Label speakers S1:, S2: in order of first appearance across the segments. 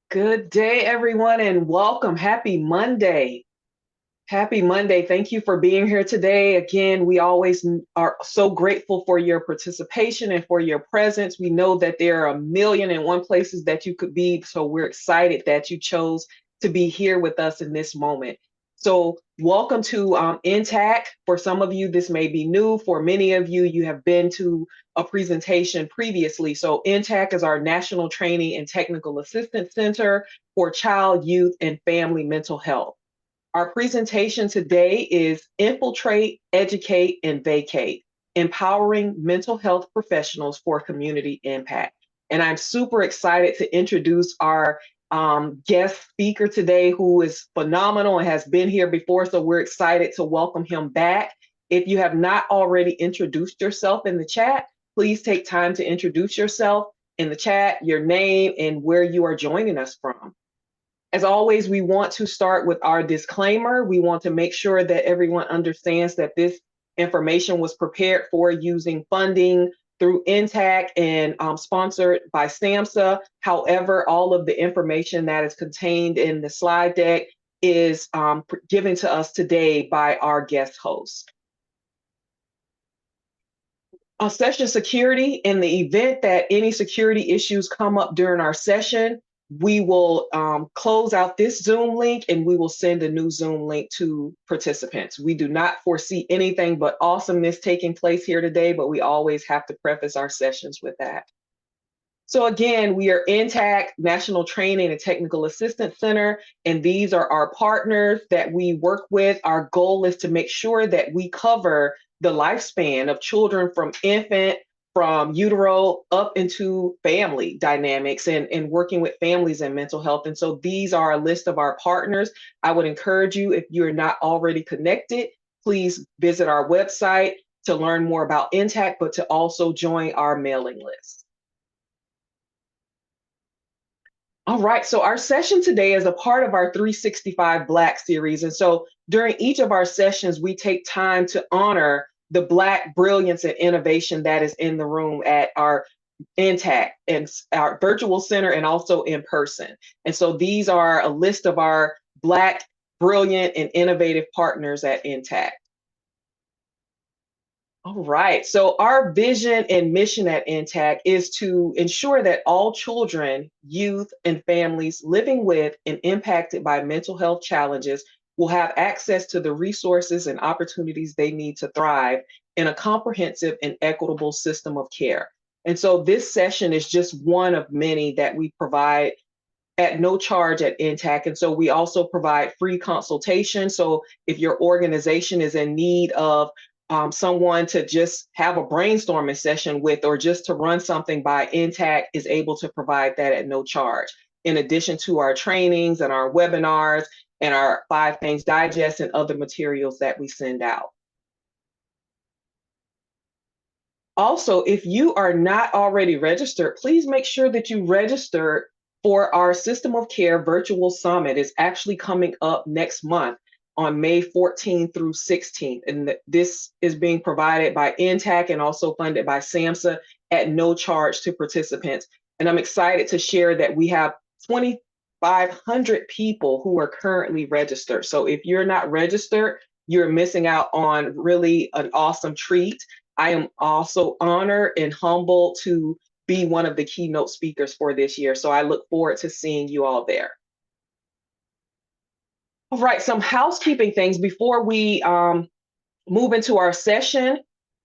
S1: Good day, everyone, and welcome. Happy Monday. Happy Monday. Thank you for being here today. Again, we always are so grateful for your participation and for your presence. We know that there are a million and one places that you could be, so we're excited that you chose to be here with us in this moment. So, welcome to Intact. For some of you, this may be new. For many of you, you have been to a presentation previously. So, Intact is our National Training and Technical Assistance Center for Child, Youth, and Family Mental Health. Our presentation today is Infiltrate, Educate, and Vacate, Empowering Mental Health Professionals for Community Impact. And I'm super excited to introduce our guest speaker today, who is phenomenal and has been here before. So we're excited to welcome him back. If you have not already introduced yourself in the chat, please take time to introduce yourself in the chat, your name, and where you are joining us from. As always, we want to start with our disclaimer. We want to make sure that everyone understands that this information was prepared for using funding through Intact and sponsored by SAMHSA. However, all of the information that is contained in the slide deck is given to us today by our guest host. On session security, in the event that any security issues come up during our session, we will close out this Zoom link and we will send a new Zoom link to participants. We do not foresee anything but awesomeness taking place here today, but we always have to preface our sessions with that. So again, we are Intact National Training and Technical Assistance Center, and these are our partners that we work with. Our goal is to make sure that we cover the lifespan of children from infant, from utero up into family dynamics and working with families and mental health. And so these are a list of our partners. I would encourage you, if you're not already connected, please visit our website to learn more about Intact, but to also join our mailing list. All right, so our session today is a part of our 365 Black series. And so during each of our sessions, we take time to honor the Black brilliance and innovation that is in the room at our Intact and our virtual center and also in person. And so these are a list of our Black, brilliant, and innovative partners at Intact. All right. So our vision and mission at Intact is to ensure that all children, youth, and families living with and impacted by mental health challenges will have access to the resources and opportunities they need to thrive in a comprehensive and equitable system of care. And so this session is just one of many that we provide at no charge at Intact. And so we also provide free consultation. So if your organization is in need of someone to just have a brainstorming session with, or just to run something by, Intact is able to provide that at no charge. In addition to our trainings and our webinars and our 5 Things Digest and other materials that we send out. Also, if you are not already registered, please make sure that you register for our System of Care Virtual Summit. It's actually coming up next month on May 14th through 16th. And this is being provided by Intact and also funded by SAMHSA at no charge to participants. And I'm excited to share that we have 2,500 people who are currently registered. So if you're not registered, you're missing out on really an awesome treat. I am also honored and humbled to be one of the keynote speakers for this year. So I look forward to seeing you all there. All right, some housekeeping things before we move into our session.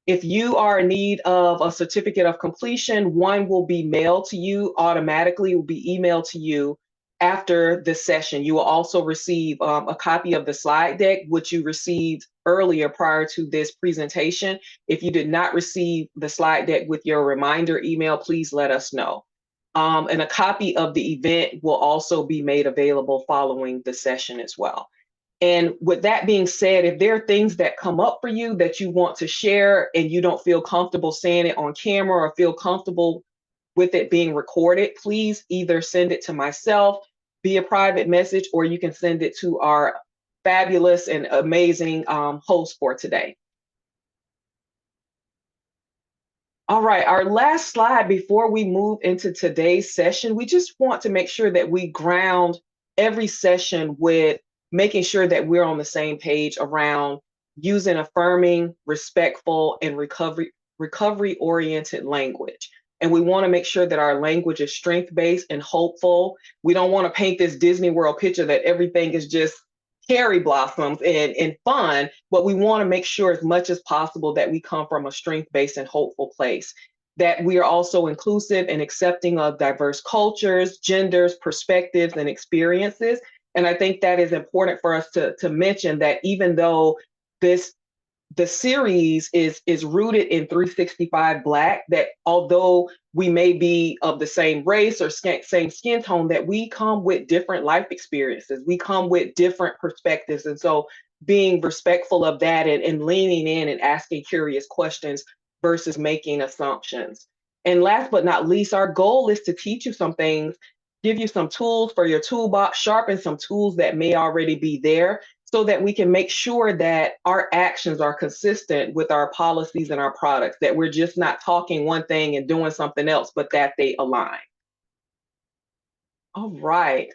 S1: If you are in need of a certificate of completion, one will be mailed to you automatically, will be emailed to you after the session. You will also receive a copy of the slide deck, which you received earlier prior to this presentation. If you did not receive the slide deck with your reminder email, please let us know. And a copy of the event will also be made available following the session as well. And with that being said, if there are things that come up for you that you want to share and you don't feel comfortable saying it on camera or feel comfortable with it being recorded, please either send it to myself via private message, or you can send it to our fabulous and amazing host for today. All right, our last slide before we move into today's session, we just want to make sure that we ground every session with making sure that we're on the same page around using affirming, respectful, and recovery oriented language. And we want to make sure that our language is strength based and hopeful. We don't want to paint this Disney World picture that everything is just cherry blossoms and fun, but we want to make sure as much as possible that we come from a strength-based and hopeful place, that we are also inclusive and accepting of diverse cultures, genders, perspectives, and experiences. And I think that is important for us to mention that even though this the series is rooted in 365 Black, that although we may be of the same race or same skin tone, that we come with different life experiences, we come with different perspectives. And so being respectful of that and leaning in and asking curious questions versus making assumptions. And last but not least, our goal is to teach you some things, give you some tools for your toolbox, sharpen some tools that may already be there, so that we can make sure that our actions are consistent with our policies and our products, that we're just not talking one thing and doing something else, but that they align. All right.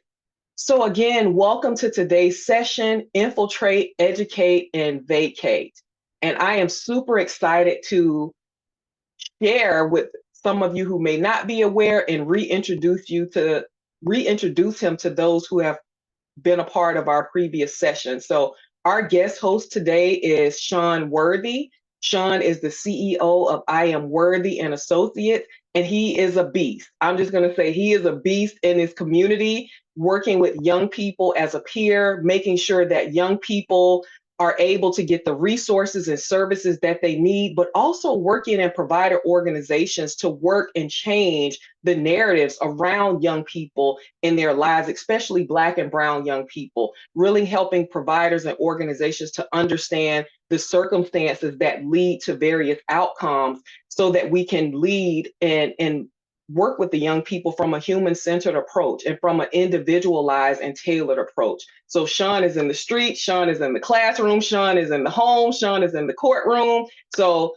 S1: So again, welcome to today's session, Infiltrate, Educate, and Vacate. And I am super excited to share with some of you who may not be aware and reintroduce him to those who have been a part of our previous session. So our guest host today is Sean Worthy. Sean is the CEO of I Am Worthy and Associates, and he is a beast. I'm just going to say he is a beast in his community, working with young people as a peer, making sure that young people are able to get the resources and services that they need, but also working in provider organizations to work and change the narratives around young people in their lives, especially Black and Brown young people, really helping providers and organizations to understand the circumstances that lead to various outcomes so that we can lead and work with the young people from a human-centered approach and from an individualized and tailored approach. So Sean is in the street, Sean is in the classroom, Sean is in the home, Sean is in the courtroom. So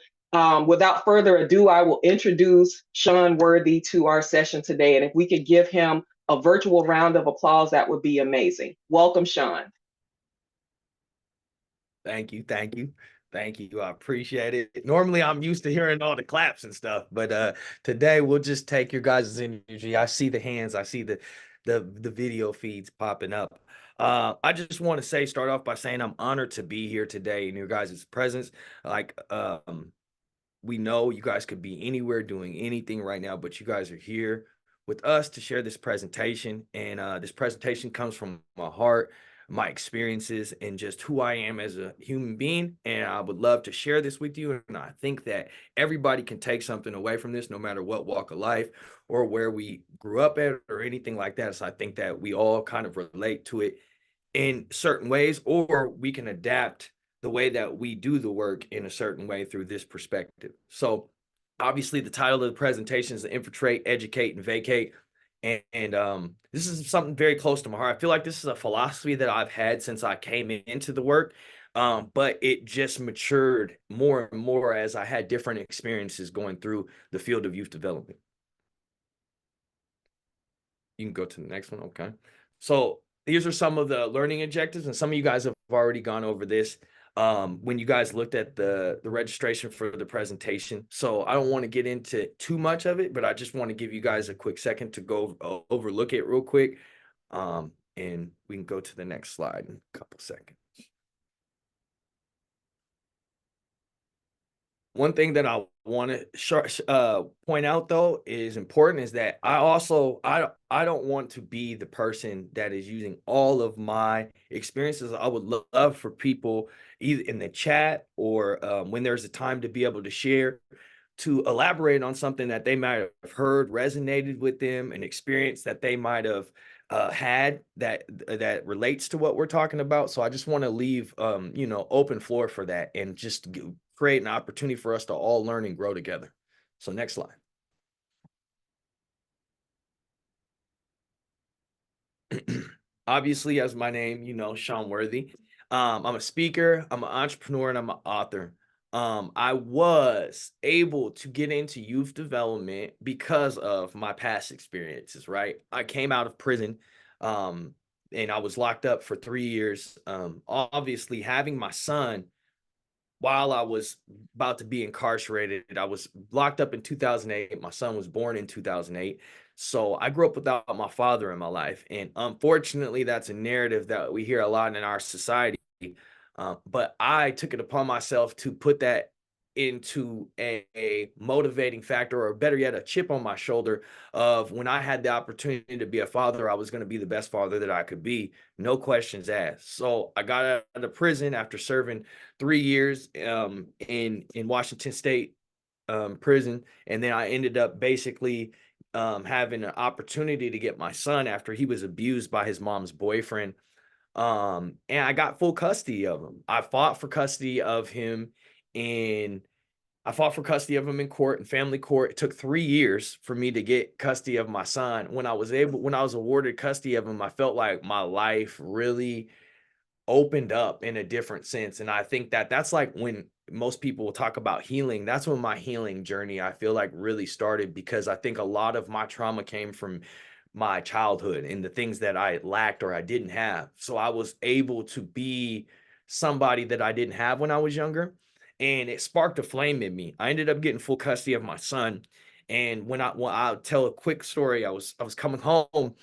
S1: without further ado, I will introduce Sean Worthy to our session today. And if we could give him a virtual round of applause, that would be amazing. Welcome, Sean.
S2: Thank you. Thank you. Thank you. I appreciate it. Normally, I'm used to hearing all the claps and stuff, but today we'll just take your guys' energy. I see the hands. I see the video feeds popping up. I just want to start off by saying I'm honored to be here today in your guys' presence. Like, we know you guys could be anywhere doing anything right now, but you guys are here with us to share this presentation. And this presentation comes from my heart, my experiences, and just who I am as a human being. And I would love to share this with you. And I think that everybody can take something away from this, no matter what walk of life or where we grew up at or anything like that. So I think that we all kind of relate to it in certain ways, or we can adapt the way that we do the work in a certain way through this perspective. So obviously the title of the presentation is Infiltrate, Educate, and Vacate. And this is something very close to my heart. I feel like this is a philosophy that I've had since I came into the work, but it just matured more and more as I had different experiences going through the field of youth development. You can go to the next one. Okay. So these are some of the learning objectives, and some of you guys have already gone over this when you guys looked at the registration for the presentation. So I don't want to get into too much of it, but I just want to give you guys a quick second to go overlook it real quick. And we can go to the next slide in a couple seconds. One thing that I want to point out, though, is important is that I don't want to be the person that is using all of my experiences. I would love for people either in the chat or when there's a time to be able to share, to elaborate on something that they might have heard, resonated with them, an experience that they might have had that relates to what we're talking about. So I just want to leave open floor for that and just create an opportunity for us to all learn and grow together. So next slide. Obviously, as my name, Sean Worthy. I'm a speaker, I'm an entrepreneur, and I'm an author. I was able to get into youth development because of my past experiences, right? I came out of prison, um, and I was locked up for 3 years. Obviously, having my son while I was about to be incarcerated, I was locked up in 2008. My son was born in 2008. So I grew up without my father in my life. And unfortunately, that's a narrative that we hear a lot in our society. But I took it upon myself to put that into a motivating factor, or better yet, a chip on my shoulder of when I had the opportunity to be a father, I was going to be the best father that I could be. No questions asked. So I got out of prison after serving 3 years in Washington State prison, and then I ended up basically having an opportunity to get my son after he was abused by his mom's boyfriend. And I got full custody of him. I fought for custody of him in I fought for custody of him in court, in family court. It took 3 years for me to get custody of my son. When I was awarded custody of him, I felt like my life really opened up in a different sense. And I think that that's like when most people will talk about healing. That's when my healing journey, I feel like, really started, because I think a lot of my trauma came from my childhood and the things that I lacked or I didn't have. So I was able to be somebody that I didn't have when I was younger. And it sparked a flame in me. I ended up getting full custody of my son. And when I'll tell a quick story, I was coming home,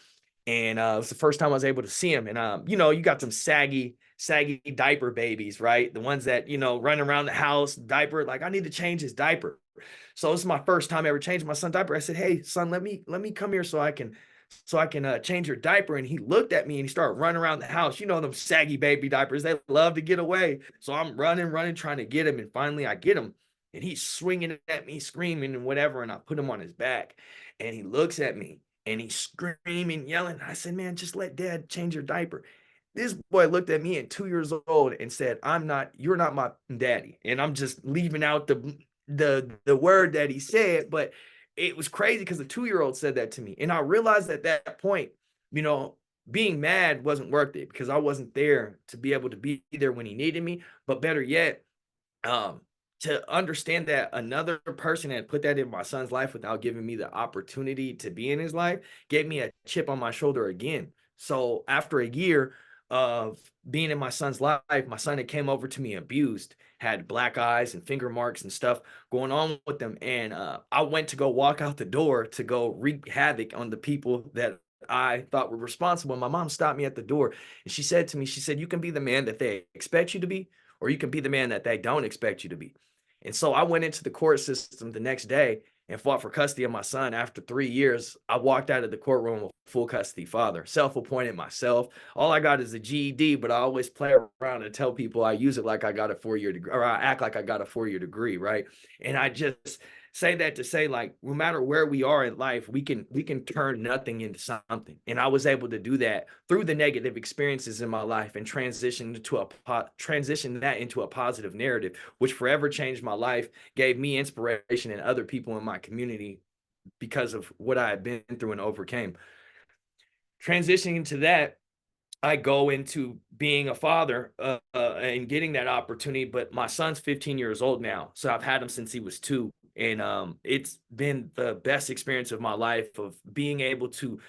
S2: and it was the first time I was able to see him. And you got some saggy diaper babies, right? The ones that run around the house, diaper. Like, I need to change his diaper. So this is my first time ever changing my son's diaper. I said, "Hey, son, let me come here so I can change your diaper." And he looked at me and he started running around the house. You know them saggy baby diapers; they love to get away. So I'm running, trying to get him, and finally I get him, and he's swinging at me, screaming and whatever. And I put him on his back, and he looks at me and he's screaming, yelling. I said, "Man, just let dad change your diaper." This boy looked at me at 2 years old and said, you're not my daddy." And I'm just leaving out the word that he said, but it was crazy because the 2-year-old said that to me. And I realized at that point, you know, being mad wasn't worth it, because I wasn't there to be able to be there when he needed me. But better yet, um, to understand that another person had put that in my son's life without giving me the opportunity to be in his life gave me a chip on my shoulder again. So after a year of being in my son's life, my son had came over to me abused, had black eyes and finger marks and stuff going on with them. And I went to go walk out the door to go wreak havoc on the people that I thought were responsible. My mom stopped me at the door and she said to me, she said, "You can be the man that they expect you to be, or you can be the man that they don't expect you to be." And so I went into the court system the next day and fought for custody of my son. After 3 years, I walked out of the courtroom with full custody father, self-appointed myself. All I got is a GED, but I always play around and tell people I use it like I got a 4-year degree, or I act like I got a 4-year degree, right? And I just say that to say, like, no matter where we are in life, we can turn nothing into something. And I was able to do that through the negative experiences in my life and transition that into a positive narrative, which forever changed my life, gave me inspiration and other people in my community because of what I had been through and overcame. Transitioning to that, I go into being a father and getting that opportunity. But my son's 15 years old now, so I've had him since he was 2, and it's been the best experience of my life of being able to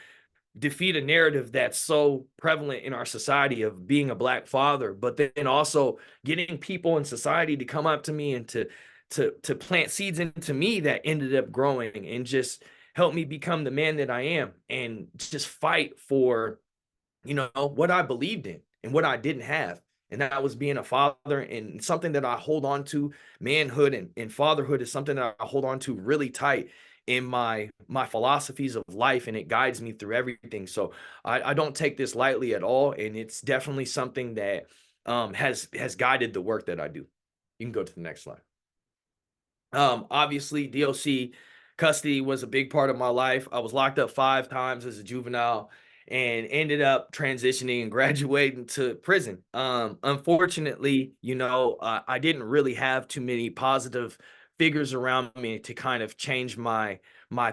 S2: defeat a narrative that's so prevalent in our society of being a black father, but then also getting people in society to come up to me and to plant seeds into me that ended up growing and just help me become the man that I am, and just fight for what I believed in and what I didn't have. And that was being a father, and something that I hold on to. Manhood and fatherhood is something that I hold on to really tight in my philosophies of life, and it guides me through everything. So I don't take this lightly at all, and it's definitely something that has guided the work that I do. You can go to the next slide. Obviously, DOC custody was a big part of my life. I was locked up 5 times as a juvenile and ended up transitioning and graduating to prison. Unfortunately, I didn't really have too many positive figures around me to kind of change my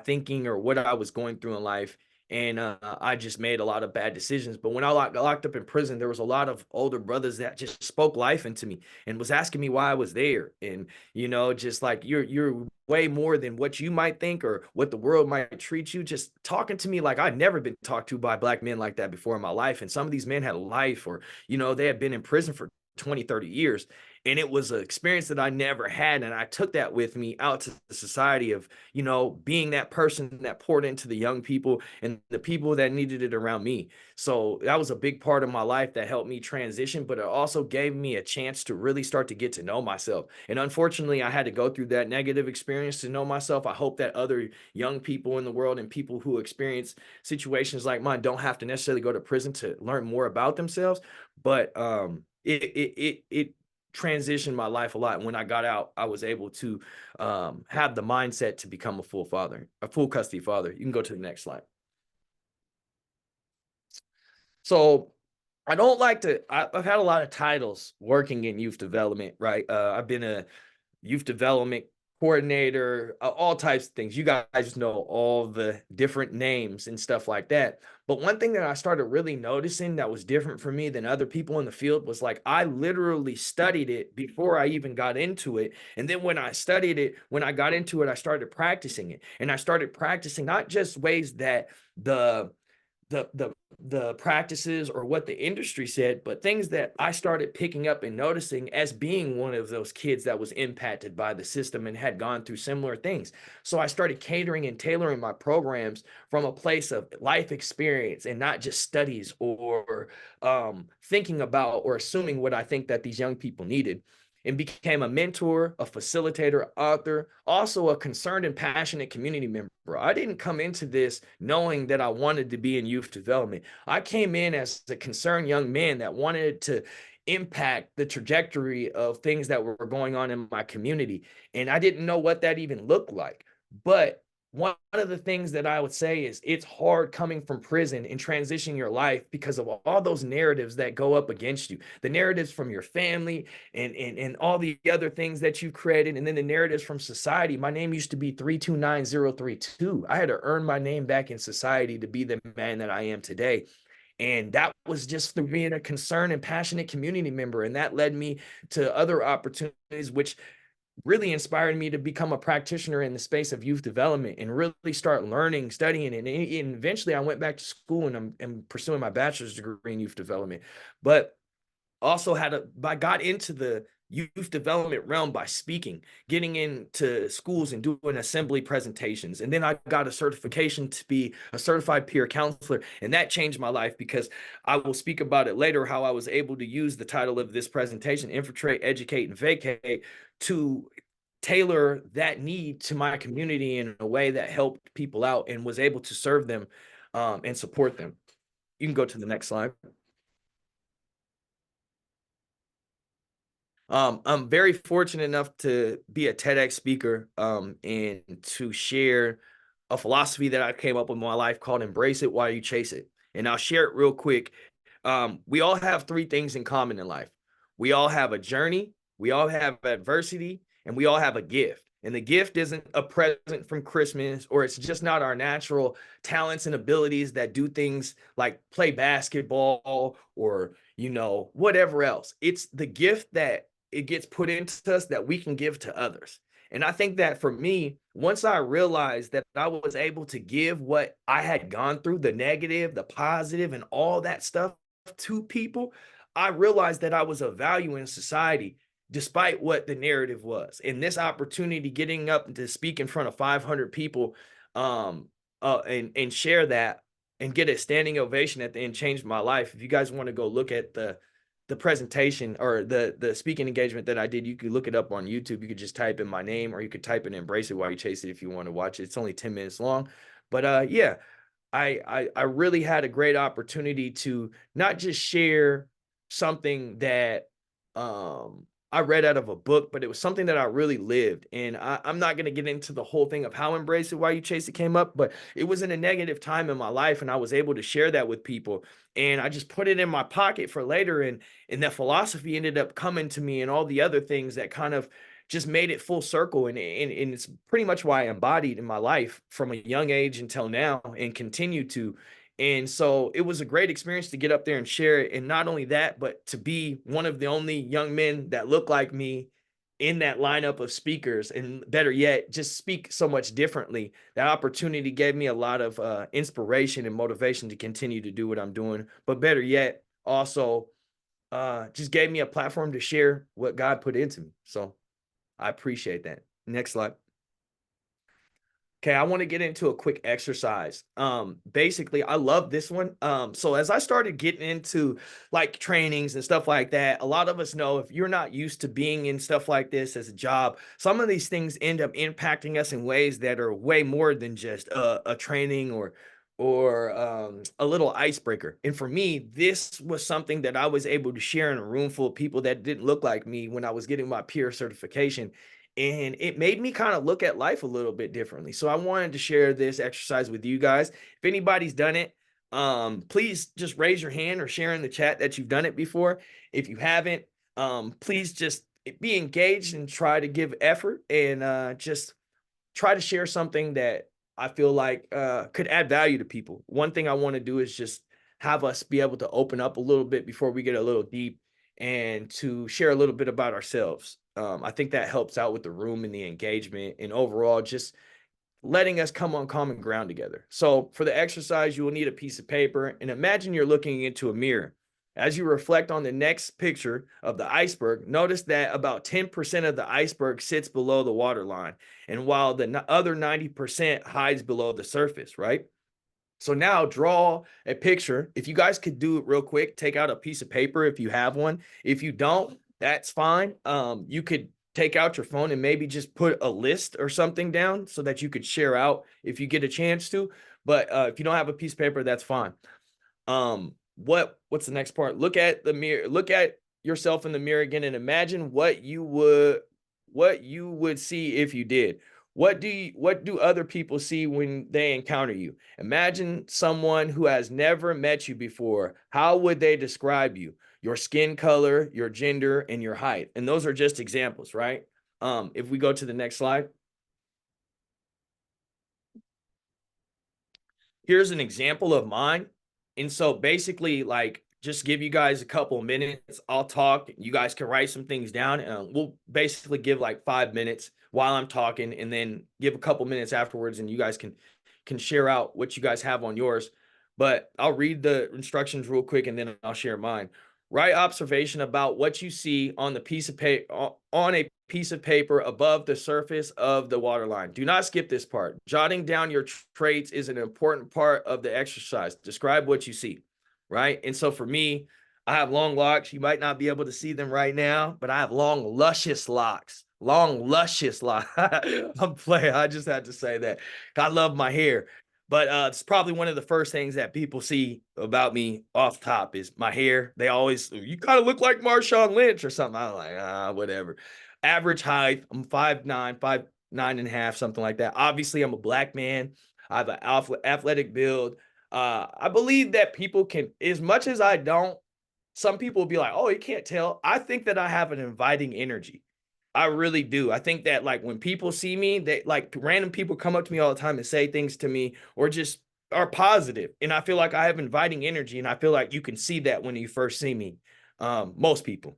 S2: thinking or what I was going through in life. and I just made a lot of bad decisions. But when I got locked up in prison, there was a lot of older brothers that just spoke life into me and was asking me why I was there. And, you know, just like, you're way more than what you might think or what the world might treat you. Just talking to me like I'd never been talked to by Black men like that before in my life. And some of these men had life, or, you know, they had been in prison for 20, 30 years. And it was an experience that I never had. And I took that with me out to the society of, you know, being that person that poured into the young people and the people that needed it around me. So that was a big part of my life that helped me transition, but it also gave me a chance to really start to get to know myself. And unfortunately, I had to go through that negative experience to know myself. I hope that other young people in the world and people who experience situations like mine don't have to necessarily go to prison to learn more about themselves. But it transitioned my life a lot. When I got out, I was able to have the mindset to become a full father, a full custody father. You can go to the next slide. So I don't like to, I've had a lot of titles working in youth development, right? I've been a youth development coordinator, all types of things. You guys know all the different names and stuff like that. But one thing that I started really noticing that was different for me than other people in the field was like, I literally studied it before I even got into it. And then when I studied it, when I got into it, I started practicing it. And I started practicing not just ways that the the practices or what the industry said, but things that I started picking up and noticing as being one of those kids that was impacted by the system and had gone through similar things. So I started catering and tailoring my programs from a place of life experience and not just studies or thinking about or assuming what I think that these young people needed, and became a mentor, a facilitator, author, also a concerned and passionate community member. I didn't come into this knowing that I wanted to be in youth development. I came in as a concerned young man that wanted to impact the trajectory of things that were going on in my community. And I didn't know what that even looked like. But one of the things that I would say is it's hard coming from prison and transitioning your life because of all those narratives that go up against you, the narratives from your family and all the other things that you've created, and then the narratives from society. My name used to be 329032. I had to earn my name back in society to be the man that I am today. And that was just through being a concerned and passionate community member. And that led me to other opportunities, which really inspired me to become a practitioner in the space of youth development and really start learning, studying. And eventually I went back to school and I'm pursuing my bachelor's degree in youth development. But also I got into the youth development realm by speaking, getting into schools and doing assembly presentations. And then I got a certification to be a certified peer counselor. And that changed my life because I will speak about it later, how I was able to use the title of this presentation, Infiltrate, Educate, and Vacate, to tailor that need to my community in a way that helped people out and was able to serve them and support them. You can go to the next slide. I'm very fortunate enough to be a TEDx speaker and to share a philosophy that I came up with in my life called Embrace It While You Chase It. And I'll share it real quick. We all have three things in common in life. We all have a journey, we all have adversity, and we all have a gift. And the gift isn't a present from Christmas, or it's just not our natural talents and abilities that do things like play basketball or, you know, whatever else. It's the gift that it gets put into us that we can give to others. And I think that for me, once I realized that I was able to give what I had gone through, the negative, the positive, and all that stuff to people, I realized that I was of value in society despite what the narrative was. And this opportunity, getting up to speak in front of 500 people and share that and get a standing ovation at the end, changed my life. If you guys want to go look at the presentation or the speaking engagement that I did, you could look it up on YouTube. You could just type in my name, or you could type in Embrace It While You Chase It if you want to watch it. It's only 10 minutes long. But yeah, I really had a great opportunity to not just share something that I read out of a book, but it was something that I really lived. And I'm not going to get into the whole thing of how Embrace It While You Chase It came up, but it was in a negative time in my life, and I was able to share that with people. And I just put it in my pocket for later, and that philosophy ended up coming to me, and all the other things that kind of just made it full circle. And it's pretty much why I embodied in my life from a young age until now and continue to. And so it was a great experience to get up there and share it. And not only that, but to be one of the only young men that look like me in that lineup of speakers, and better yet, just speak so much differently. That opportunity gave me a lot of inspiration and motivation to continue to do what I'm doing. But better yet, also just gave me a platform to share what God put into me. So I appreciate that. Next slide. Okay, I want to get into a quick exercise. Basically, I love this one. So as I started getting into like trainings and stuff like that, a lot of us know if you're not used to being in stuff like this as a job, some of these things end up impacting us in ways that are way more than just a training or a little icebreaker. And for me, this was something that I was able to share in a room full of people that didn't look like me when I was getting my peer certification. And it made me kind of look at life a little bit differently. So I wanted to share this exercise with you guys. If anybody's done it, please just raise your hand or share in the chat that you've done it before. If you haven't, please just be engaged and try to give effort and just try to share something that I feel like could add value to people. One thing I want to do is just have us be able to open up a little bit before we get a little deep and to share a little bit about ourselves. I think that helps out with the room and the engagement and overall just letting us come on common ground together. So for the exercise, you will need a piece of paper and imagine you're looking into a mirror. As you reflect on the next picture of the iceberg, notice that about 10% of the iceberg sits below the waterline, and while the other 90% hides below the surface, right? So now draw a picture. If you guys could do it real quick, take out a piece of paper if you have one. If you don't, that's fine. You could take out your phone and maybe just put a list or something down so that you could share out if you get a chance to. But if you don't have a piece of paper, that's fine. What's the next part? Look at the mirror, look at yourself in the mirror again and imagine what you would see if you did. What do other people see when they encounter you? Imagine someone who has never met you before. How would they describe you? Your skin color, your gender, and your height. And those are just examples, right? If we go to the next slide. Here's an example of mine. And so basically, like, just give you guys a couple of minutes. I'll talk. You guys can write some things down. And we'll basically give like 5 minutes while I'm talking, and then give a couple minutes afterwards, and you guys can share out what you guys have on yours. But I'll read the instructions real quick, and then I'll share mine. Write observation about what you see on the piece of paper on a piece of paper above the surface of the waterline. Do not skip this part. Jotting down your traits is an important part of the exercise. Describe what you see, right? And so for me, I have long locks. You might not be able to see them right now, but I have long, luscious locks. Long, luscious locks. I'm playing. I just had to say that. I love my hair. But it's probably one of the first things that people see about me off top is my hair. They always, you kind of look like Marshawn Lynch or something. I'm like, whatever. Average height, I'm 5'9", 5'9.5", something like that. Obviously, I'm a black man. I have an athletic build. I believe that people can, as much as I don't, some people will be like, oh, you can't tell. I think that I have an inviting energy. I really do. I think that like when people see me, they like random people come up to me all the time and say things to me or just are positive. And I feel like I have inviting energy. And I feel like you can see that when you first see me. Most people.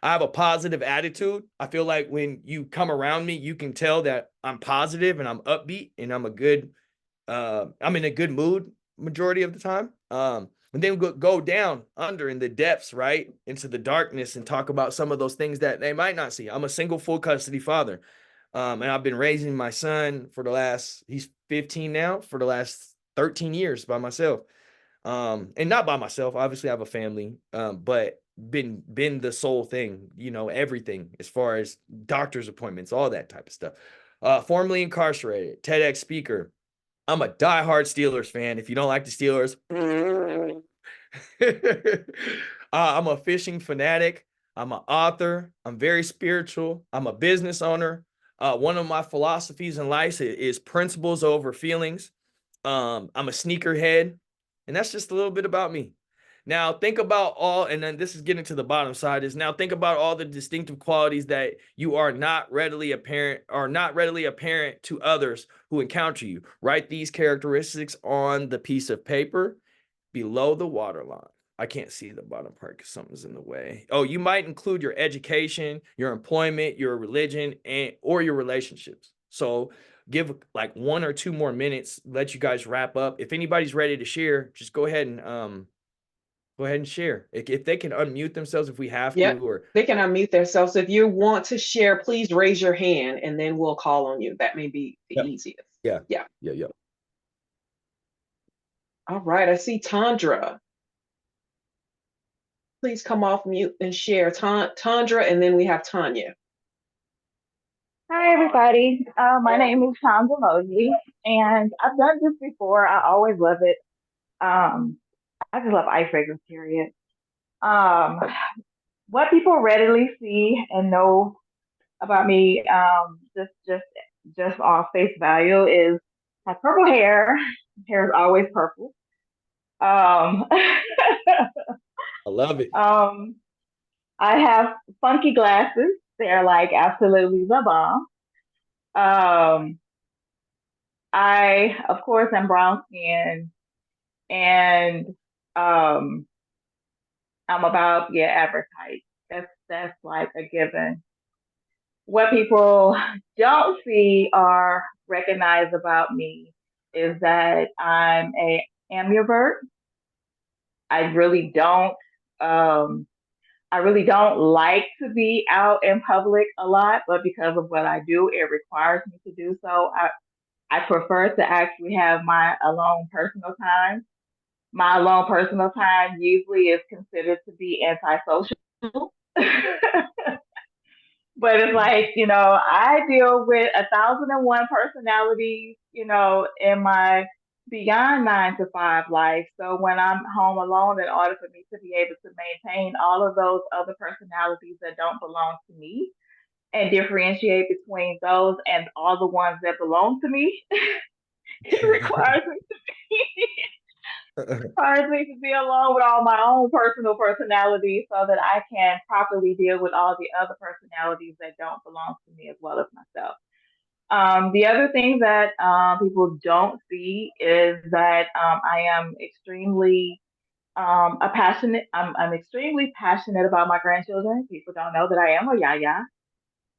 S2: I have a positive attitude. I feel like when you come around me, you can tell that I'm positive and I'm upbeat and I'm in a good mood majority of the time. And then go down under in the depths, right, into the darkness and talk about some of those things that they might not see. I'm a single full custody father. And I've been raising my son he's 15 now, for the last 13 years by myself. And not by myself, obviously I have a family, but been the sole thing, everything as far as doctor's appointments, all that type of stuff. Formerly incarcerated, TEDx speaker. I'm a diehard Steelers fan. If you don't like the Steelers, I'm a fishing fanatic. I'm an author. I'm very spiritual. I'm a business owner. One of my philosophies in life is principles over feelings. I'm a sneakerhead, and that's just a little bit about me. Now think about all, and then this is getting to the bottom side, is now think about all the distinctive qualities that you are not readily apparent to others who encounter you. Write these characteristics on the piece of paper below the waterline. I can't see the bottom part because something's in the way. Oh, you might include your education, your employment, your religion, or your relationships. So give like 1 or 2 more minutes, let you guys wrap up. If anybody's ready to share, just go ahead and share. If they can unmute themselves, if we have to,
S1: Yep,
S2: or
S1: they can unmute themselves. If you want to share, please raise your hand and then we'll call on you. That may be the easiest.
S2: yeah,
S1: Yeah.
S2: yeah, yeah.
S1: All right, I see Tandra. Please come off mute and share. Tandra, and then we have Tanya.
S3: Hi, everybody. My name is Chandra Moji, and I've done this before. I always love it. I just love icebreakers, period. Um, what people readily see and know about me, just on face value, is I have purple hair. Hair is always purple. Um,
S2: I love it.
S3: I have funky glasses. They're like absolutely the bomb. Um, I, of course, am brown skin, and um, I'm about average height. That's like a given. What people don't see or recognize about me is that I'm a ambivert. I really don't. Um, I really don't like to be out in public a lot, but because of what I do, it requires me to do so. I prefer to actually have my alone personal time. My alone personal time usually is considered to be antisocial. But it's like, I deal with 1,001 personalities, in my beyond 9 to 5 life. So when I'm home alone, in order for me to be able to maintain all of those other personalities that don't belong to me and differentiate between those and all the ones that belong to me, it requires me to be requires me to be alone with all my own personal personalities so that I can properly deal with all the other personalities that don't belong to me as well as myself. The other thing that people don't see is that I am extremely a passionate. I'm extremely passionate about my grandchildren. People don't know that I am a yaya.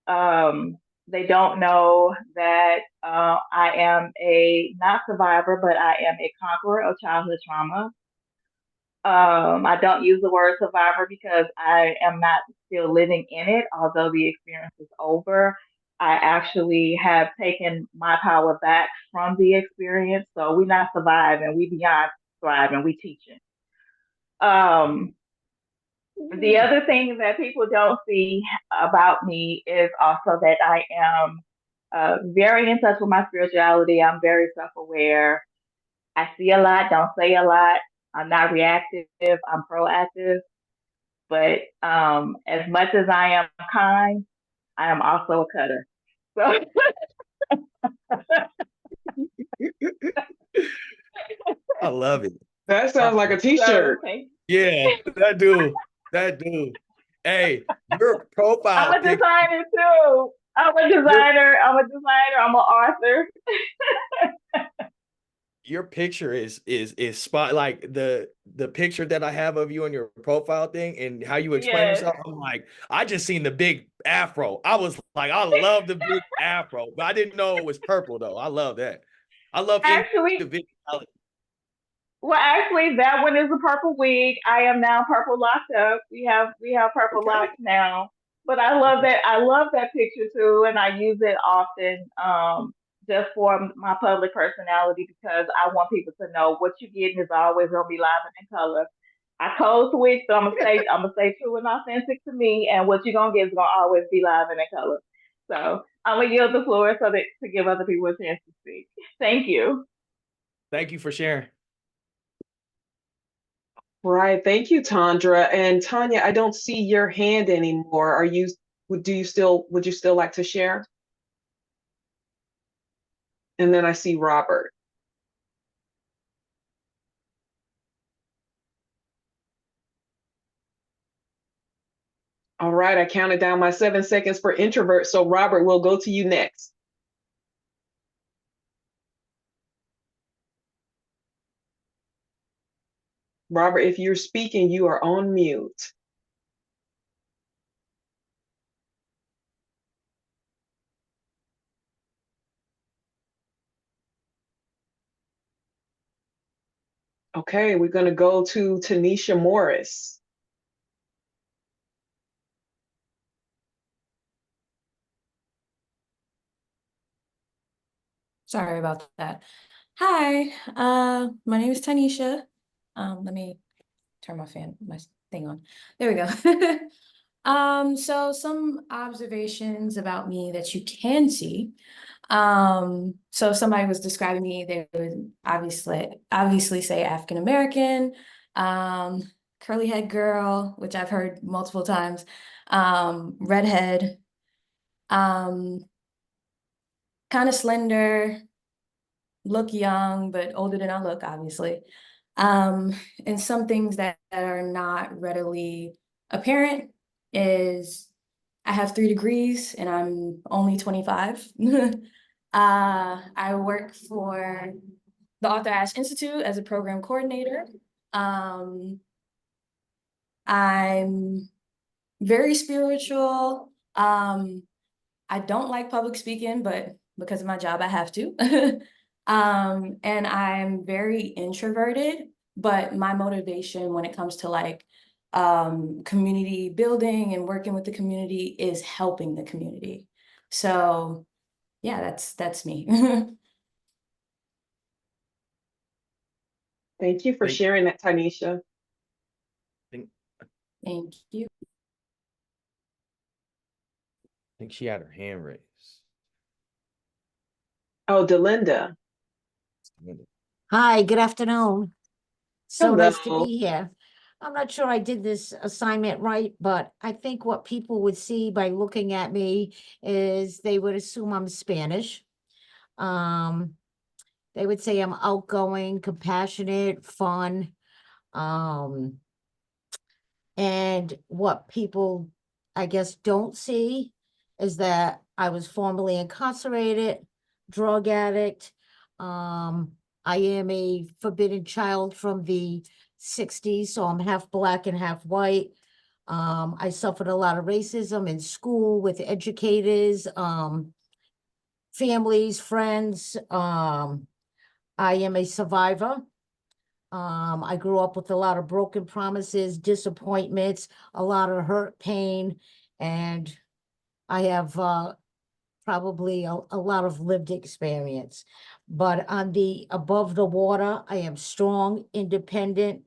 S3: Um, they don't know that I am a not survivor, but I am a conqueror of childhood trauma. I don't use the word survivor because I am not still living in it, although the experience is over. I actually have taken my power back from the experience. So we not surviving, we beyond thriving, we teaching. Um, the other thing that people don't see about me is also that I am very in touch with my spirituality. I'm very self aware. I see a lot, don't say a lot. I'm not reactive, I'm proactive. But as much as I am kind, I am also a cutter. So
S2: I love it.
S1: That sounds like a t-shirt.
S2: Yeah, that do. Hey, your profile
S3: I'm a
S2: pic,
S3: designer too. I'm a
S2: your
S3: designer. I'm an author.
S2: your picture is spot, like the picture that I have of you on your profile thing and how you explain
S3: Yes.
S2: yourself. I'm like, I just seen the big afro. I was like, I love the big afro, but I didn't know it was purple though. I love that. I love
S3: Actually,
S2: individuality.
S3: actually, that one is a purple wig. I am now purple locked up. We have purple
S2: Okay.
S3: locks now. But I love that. I love that picture too, and I use it often, just for my public personality because I want people to know what you're getting is always gonna be live and in color. I code switch, so I'm gonna stay true and authentic to me, and what you're gonna get is gonna always be live and in color. So I'm gonna yield the floor so that to give other people a chance to speak. Thank you.
S2: Thank you for sharing.
S1: Right. Thank you, Tandra. And Tanya, I don't see your hand anymore. Would you still like to share? And then I see Robert. All right, I counted down my 7 seconds for introvert. So Robert, we'll go to you next. Robert, if you're speaking, you are on mute. Okay, we're going to go to Tanisha Morris.
S4: Sorry about that. Hi, my name is Tanisha. Let me turn my thing on. There we go. So some observations about me that you can see. So if somebody was describing me, they would obviously say African American, curly head girl, which I've heard multiple times, redhead, kind of slender, look young, but older than I look, obviously. And some things that are not readily apparent is I have 3 degrees and I'm only 25. I work for the Author Ash Institute as a program coordinator. I'm very spiritual. I don't like public speaking, but because of my job, I have to. And I'm very introverted, but my motivation when it comes to like community building and working with the community is helping the community. So yeah, that's me.
S1: Thank you for sharing that, Tanisha.
S4: Thank you.
S2: I think she had her hand raised.
S1: Oh, Delinda.
S5: Hi, good afternoon. So
S1: Hello.
S5: nice to be here. I'm not sure I did this assignment right, but I think what people would see by looking at me is they would assume I'm Spanish. They would say I'm outgoing, compassionate, fun. And what people, I guess, don't see is that I was formerly incarcerated, drug addict. I am a forbidden child from the 60s, so I'm half black and half white. I suffered a lot of racism in school with educators, families, friends. I am a survivor. I grew up with a lot of broken promises, disappointments, a lot of hurt, pain, and I have probably a lot of lived experience. But on the above the water, I am strong, independent.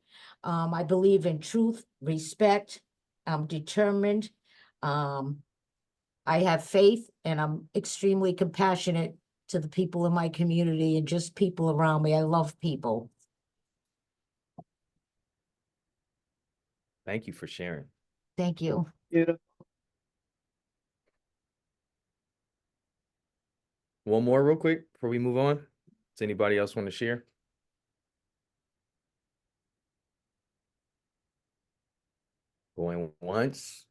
S5: I believe in truth, respect. I'm determined. I have faith, and I'm extremely compassionate to the people in my community and just people around me. I love people.
S2: Thank you for sharing.
S5: Thank you.
S1: Beautiful.
S2: One more real quick before we move on. Does anybody else want to share? Going once,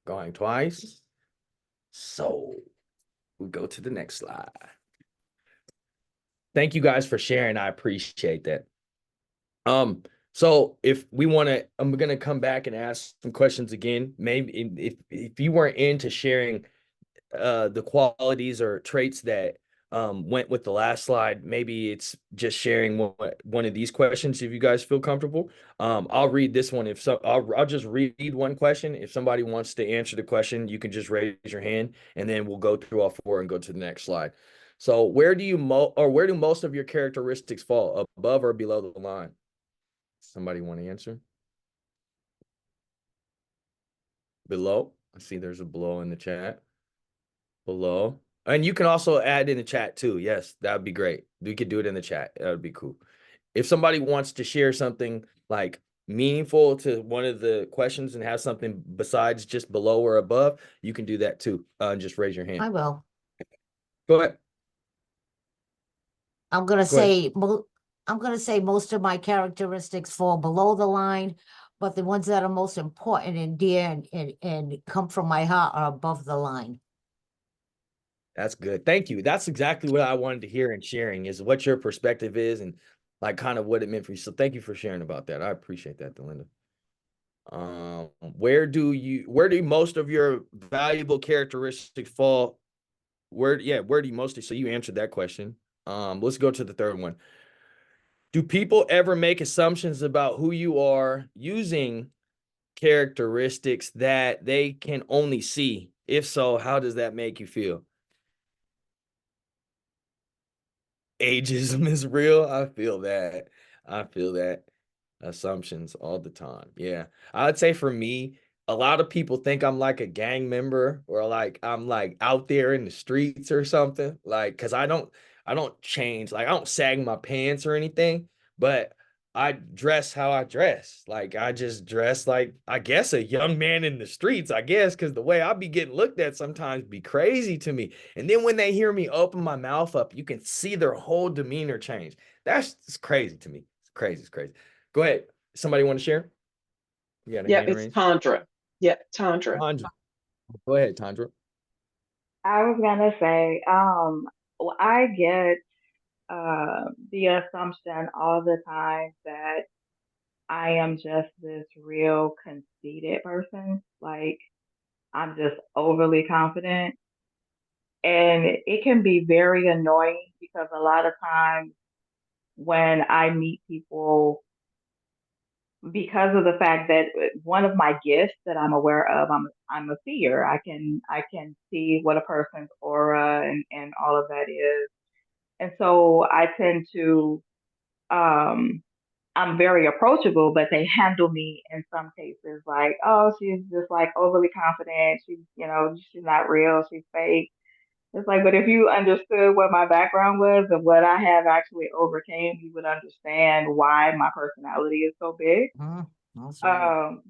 S2: going twice. So we go to the next slide. Thank you guys for sharing. I appreciate that. So if we want to, I'm going to come back and ask some questions again. Maybe if you weren't into sharing the qualities or traits that went with the last slide, maybe it's just sharing one of these questions if you guys feel comfortable. I'll read this one. If so, I'll just read one question. If somebody wants to answer the question, you can just raise your hand, and then we'll go through all 4 and go to the next slide. So where do most of your characteristics fall, above or below the line? Somebody want to answer? Below. I see there's a below in the chat. Below. And you can also add in the chat too. Yes, that would be great. We could do it in the chat. That would be cool. If somebody wants to share something like meaningful to one of the questions and have something besides just below or above, you can do that too. Just raise your hand.
S5: I will.
S2: Go ahead.
S5: I'm gonna say most of my characteristics fall below the line, but the ones that are most important and dear and come from my heart are above the line.
S2: That's good. Thank you. That's exactly what I wanted to hear and sharing is what your perspective is and like kind of what it meant for you. So thank you for sharing about that. I appreciate that, Delinda. Where do most of your valuable characteristics fall? Where do you mostly, so you answered that question. Let's go to the third one. Do people ever make assumptions about who you are using characteristics that they can only see? If so, how does that make you feel? Ageism is real. I feel that. I feel that. Assumptions all the time. Yeah. I'd say for me, a lot of people think I'm like a gang member or like I'm like out there in the streets or something. Like, cause I don't change, like I don't sag my pants or anything, but I dress how I dress. Like I just dress like I guess a young man in the streets, I guess, because the way I be getting looked at sometimes be crazy to me. And then when they hear me open my mouth up, you can see their whole demeanor change. It's crazy to me. It's crazy. It's crazy. Go ahead. Somebody want to share? You got a
S1: Yeah,
S2: hand
S1: it's
S2: raised?
S1: Tandra. Yeah, Tandra.
S2: Tandra. Go ahead, Tandra.
S3: I was gonna say, well, I get the assumption all the time that I am just this real conceited person. Like I'm just overly confident. And it can be very annoying because a lot of times when I meet people, because of the fact that one of my gifts that I'm aware of, I'm a seer. I can see what a person's aura and all of that is. And so I tend to um I'm very approachable, but they handle me in some cases like, oh, she's just like overly confident. She's not real. She's fake. It's like, but if you understood what my background was and what I have actually overcame, you would understand why my personality is so big.
S5: That's right.
S3: Um,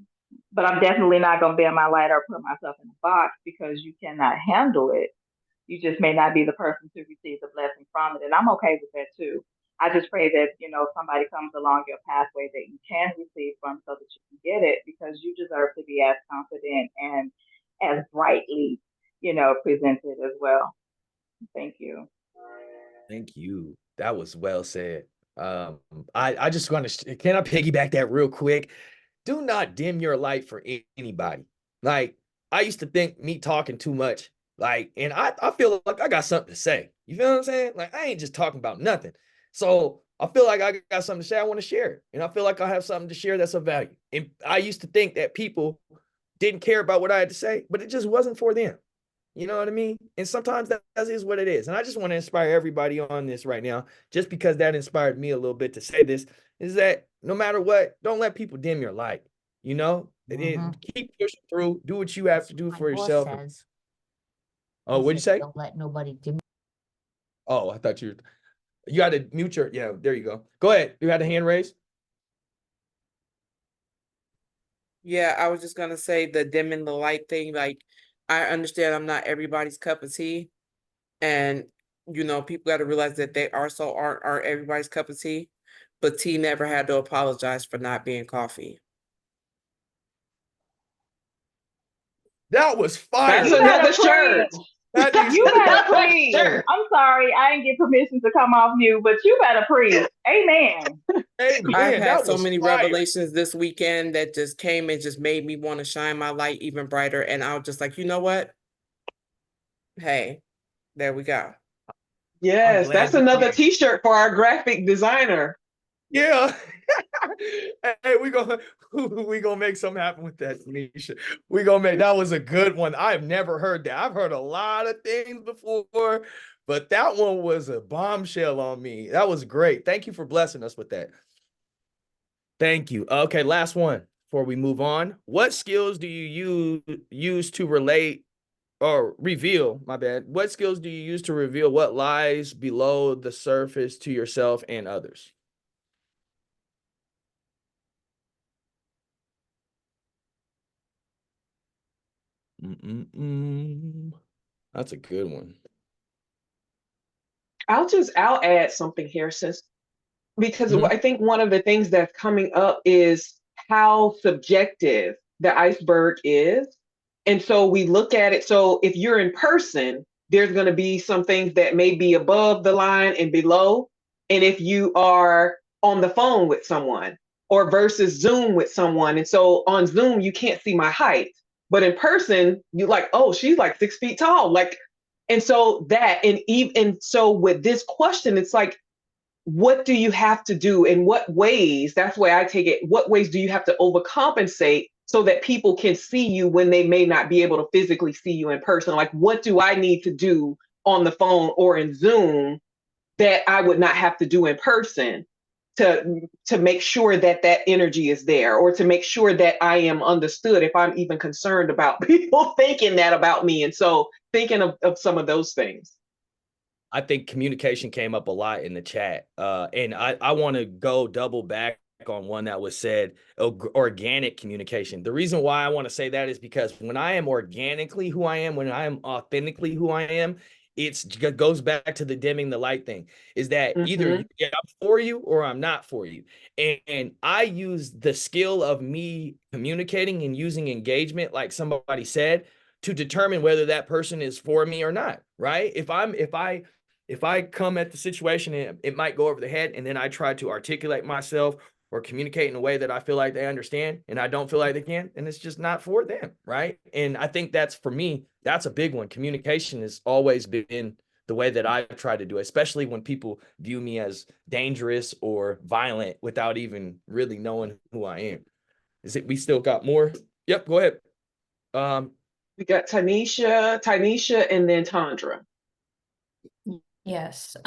S3: but I'm definitely not going to bend my light or put myself in a box because you cannot handle it. You just may not be the person to receive the blessing from it. And I'm okay with that too. I just pray that, somebody comes along your pathway that you can receive from so that you can get it because you deserve to be as confident and as brightly, presented as well. Thank you.
S2: Thank you. That was well said. I just want to, can I piggyback that real quick? Do not dim your light for anybody. Like, I used to think me talking too much, like, and I feel like I got something to say. You feel what I'm saying? Like, I ain't just talking about nothing. So I feel like I got something to say. I want to share it. And I feel like I have something to share that's of value. And I used to think that people didn't care about what I had to say, but it just wasn't for them. You know what I mean? And sometimes that is what it is. And I just want to inspire everybody on this right now, just because that inspired me a little bit to say this, is that no matter what, don't let people dim your light. Keep pushing through, do what you have to do
S5: My
S2: for
S5: boss
S2: yourself.
S5: says,
S2: Oh,
S5: he
S2: what'd you
S5: says,
S2: say?
S5: don't let nobody dim.
S2: Oh, I thought you got to mute yeah, there you go. Go ahead. You had a hand raised?
S6: Yeah, I was just gonna say the dimming the light thing. Like, I understand I'm not everybody's cup of tea, and people got to realize that they also aren't everybody's cup of tea. But tea never had to apologize for not being coffee.
S2: That was fire.
S1: That's
S3: You better
S1: another shirt.
S3: preach.
S2: That needs
S3: You
S2: to be
S3: better
S2: a
S3: preach.
S2: shirt.
S3: I'm sorry, I didn't get permission to come off mute, but you better preach. Amen.
S2: Hey,
S6: I've
S2: man,
S6: had
S2: that
S6: so
S2: was
S6: many
S2: fire.
S6: revelations this weekend that just came and just made me want to shine my light even brighter. And I was just like, you know what? Hey, there we go.
S2: I'm
S1: Yes,
S2: glad
S1: that's
S2: you
S1: another
S2: came.
S1: t-shirt for our graphic designer.
S2: Yeah. Hey, we gonna make something happen with that, Tanisha. That was a good one. I've never heard that. I've heard a lot of things before, but that one was a bombshell on me. That was great. Thank you for blessing us with that. Thank you. Okay, last one before we move on. What skills do you use to relate or reveal, my bad. What skills do you use to reveal what lies below the surface to yourself and others? That's a good one.
S1: I'll add something here, sis, because
S2: Mhm.
S1: I think one of the things that's coming up is how subjective the iceberg is. And so we look at it. So if you're in person, there's going to be some things that may be above the line and below. And if you are on the phone with someone or versus Zoom with someone, and so on Zoom, you can't see my height, but in person, you're like, oh, she's like 6 feet tall. Like, and so that, and even, and so with this question, it's like, what do you have to do? In what ways? That's why I take it. What ways do you have to overcompensate so that people can see you when they may not be able to physically see you in person? Like, what do I need to do on the phone or in Zoom that I would not have to do in person to make sure that that energy is there, or to make sure that I am understood if I'm even concerned about people thinking that about me? And so thinking of some of those things.
S2: I think communication came up a lot in the chat. And I want to go double back on one that was said, organic communication. The reason why I want to say that is because when I am organically who I am, when I am authentically who I am, it goes back to the dimming the light thing, is that either I'm for you or I'm not for you. And I use the skill of me communicating and using engagement, like somebody said, to determine whether that person is for me or not, right? If I come at the situation and it might go over the head, and then I try to articulate myself or communicate in a way that I feel like they understand and I don't feel like they can, and it's just not for them, right? And I think that's, for me, that's a big one. Communication has always been the way that I try to do it, especially when people view me as dangerous or violent without even really knowing who I am. Is it, we still got more? Yep, go ahead.
S1: We got Tanisha, and then Tandra.
S4: Yes.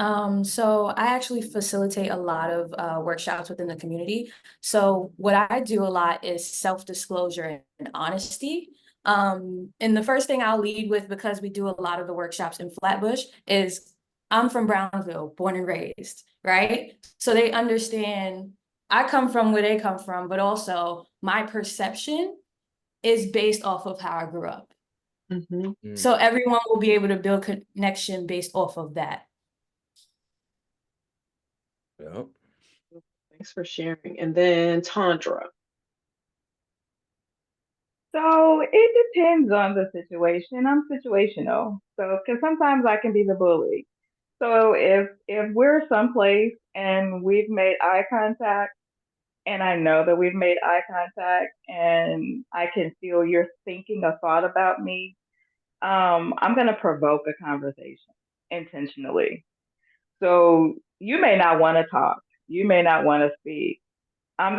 S4: So I actually facilitate a lot of workshops within the community. So what I do a lot is self-disclosure and honesty. And the first thing I'll lead with, because we do a lot of the workshops in Flatbush, is I'm from Brownsville, born and raised, right? So they understand I come from where they come from, but also my perception is based off of how I grew up. So everyone will be able to build connection based off of that.
S2: Yeah.
S1: Thanks for sharing. And then Tandra.
S3: So it depends on the situation. I'm situational. So, because sometimes I can be the bully. So if we're someplace and we've made eye contact, and I know that we've made eye contact, and I can feel you're thinking a thought about me, I'm gonna provoke a conversation intentionally. So you may not want to talk. You may not want to speak. I'm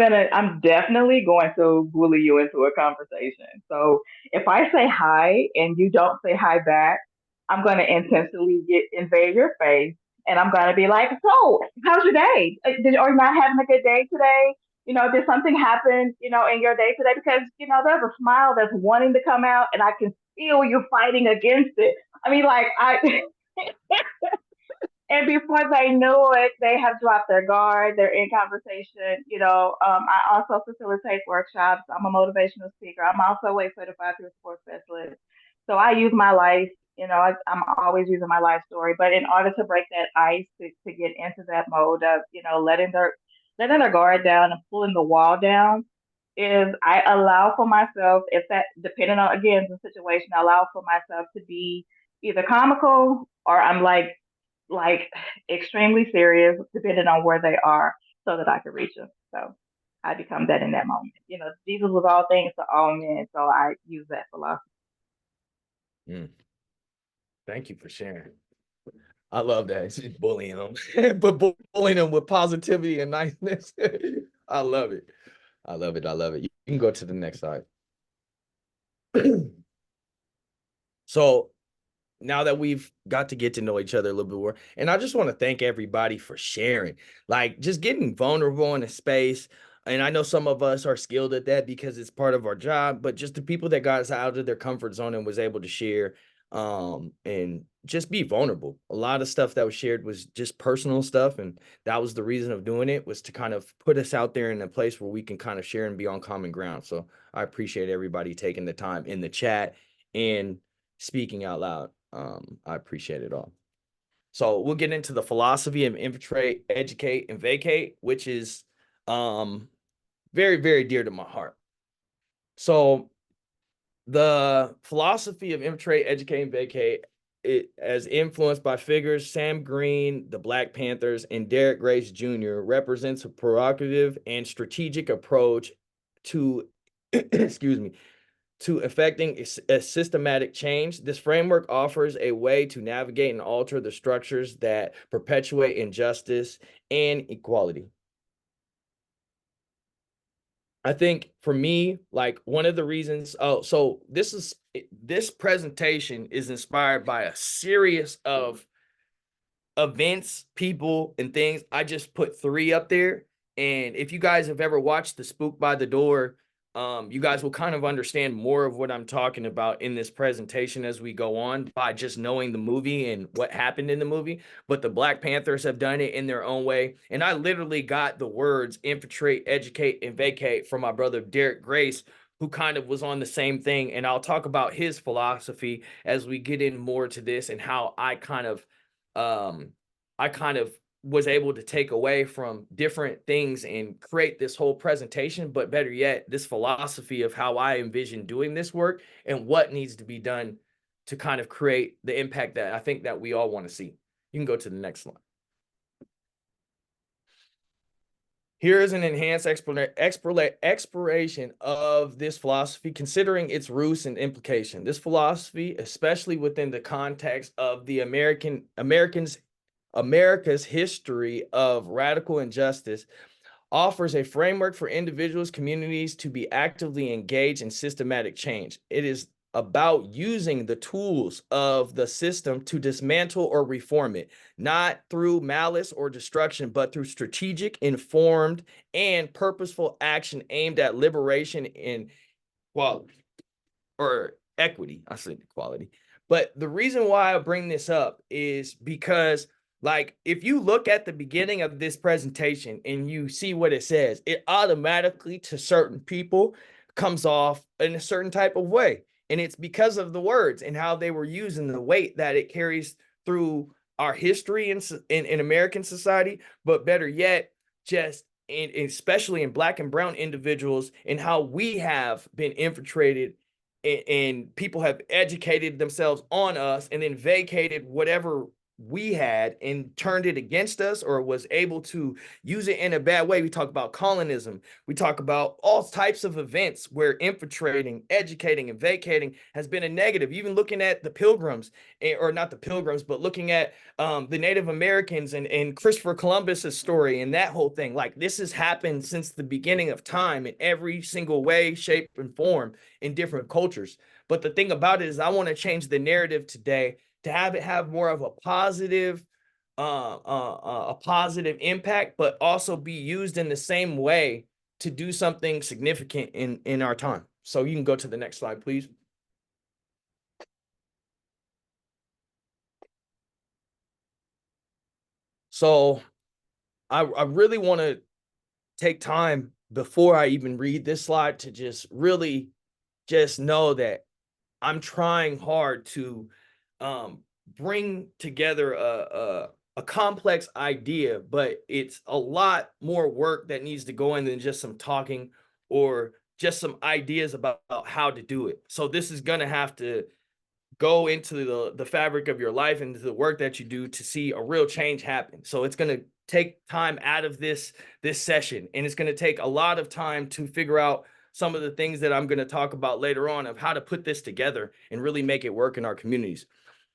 S3: definitely going to bully you into a conversation. So if I say hi and you don't say hi back, I'm going to intentionally invade your face, and I'm going to be like, so how's your day? Are you not having a good day today? Did something happen, in your day today? Because, there's a smile that's wanting to come out, and I can feel you fighting against it. I mean, like, and before they know it, they have dropped their guard. They're in conversation. I also facilitate workshops. I'm a motivational speaker. I'm also a certified peer support specialist. So I use my life. I'm always using my life story. But in order to break that ice, to get into that mode of, letting their guard down and pulling the wall down, is I allow for myself, if that, depending on, again, the situation, I allow for myself to be either comical, or I'm like extremely serious, depending on where they are, so that I can reach them. So I become that in that moment. Jesus was all things to all men, so I use that philosophy.
S2: Thank you for sharing. I love that. It's just bullying them, but bullying them with positivity and niceness. I love it. I love it. I love it. You can go to the next slide. So now that we've got to get to know each other a little bit more, and I just want to thank everybody for sharing, like just getting vulnerable in a space. And I know some of us are skilled at that because it's part of our job, but just the people that got us out of their comfort zone and was able to share, and just be vulnerable. A lot of stuff that was shared was just personal stuff, and that was the reason of doing it, was to kind of put us out there in a place where we can kind of share and be on common ground. So I appreciate everybody taking the time in the chat and speaking out loud. I appreciate it all. So we'll get into the philosophy of infiltrate, educate, and vacate, which is very, very dear to my heart. So the philosophy of infiltrate, educate, and vacate, it as influenced by figures Sam Green, the Black Panthers, and Derek Grace Jr., represents a provocative and strategic approach to excuse me, to effecting a systematic change. This framework offers a way to navigate and alter the structures that perpetuate injustice and equality. I think for me, like one of the reasons, so this presentation is inspired by a series of events, people, and things. I just put 3 up there. And if you guys have ever watched the Spook by the Door, you guys will kind of understand more of what I'm talking about in this presentation as we go on by just knowing the movie and what happened in the movie. But the Black Panthers have done it in their own way. And I literally got the words infiltrate, educate, and vacate from my brother Derek Grace, who kind of was on the same thing. And I'll talk about his philosophy as we get in more to this and how I kind of was able to take away from different things and create this whole presentation, but better yet, this philosophy of how I envision doing this work and what needs to be done to kind of create the impact that I think that we all want to see. You can go to the next slide. Here is an enhanced exploration of this philosophy, considering its roots and implication. This philosophy, especially within the context of the America's history of radical injustice, offers a framework for individuals, communities to be actively engaged in systematic change. It is about using the tools of the system to dismantle or reform it, not through malice or destruction, but through strategic, informed, and purposeful action aimed at liberation and equality, or equity. I said equality. But the reason why I bring this up is because, like, if you look at the beginning of this presentation and you see what it says, it automatically to certain people comes off in a certain type of way. And it's because of the words and how they were used and the weight that it carries through our history in American society, but better yet, just especially in Black and brown individuals, and how we have been infiltrated and people have educated themselves on us and then vacated whatever we had and turned it against us or was able to use it in a bad way. We talk about colonism. We talk about all types of events where infiltrating, educating, and vacating has been a negative. Even looking at the Pilgrims, or not the Pilgrims, but looking at the Native Americans and Christopher Columbus's story and that whole thing. Like, this has happened since the beginning of time in every single way, shape, and form in different cultures. But the thing about it is I want to change the narrative today to have it have more of a positive impact, but also be used in the same way to do something significant in our time. So you can go to the next slide, please. So I really want to take time before I even read this slide to just really just know that I'm trying hard to bring together a complex idea, but it's a lot more work that needs to go in than just some talking or just some ideas about how to do it. So this is going to have to go into the fabric of your life and the work that you do to see a real change happen. So it's going to take time out of this session, and it's going to take a lot of time to figure out some of the things that I'm going to talk about later on of how to put this together and really make it work in our communities.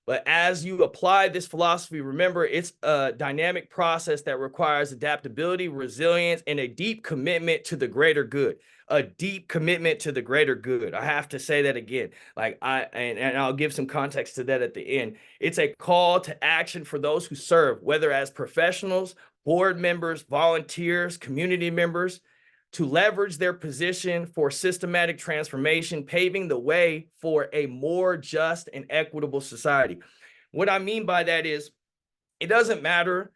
S2: But as you apply this philosophy, remember, it's a dynamic process that requires adaptability, resilience, and a deep commitment to the greater good. A deep commitment to the greater good. I have to say that again. Like and I'll give some context to that at the end. It's a call to action for those who serve, whether as professionals, board members, volunteers, community members, to leverage their position for systematic transformation, paving the way for a more just and equitable society. What I mean by that is, it doesn't matter,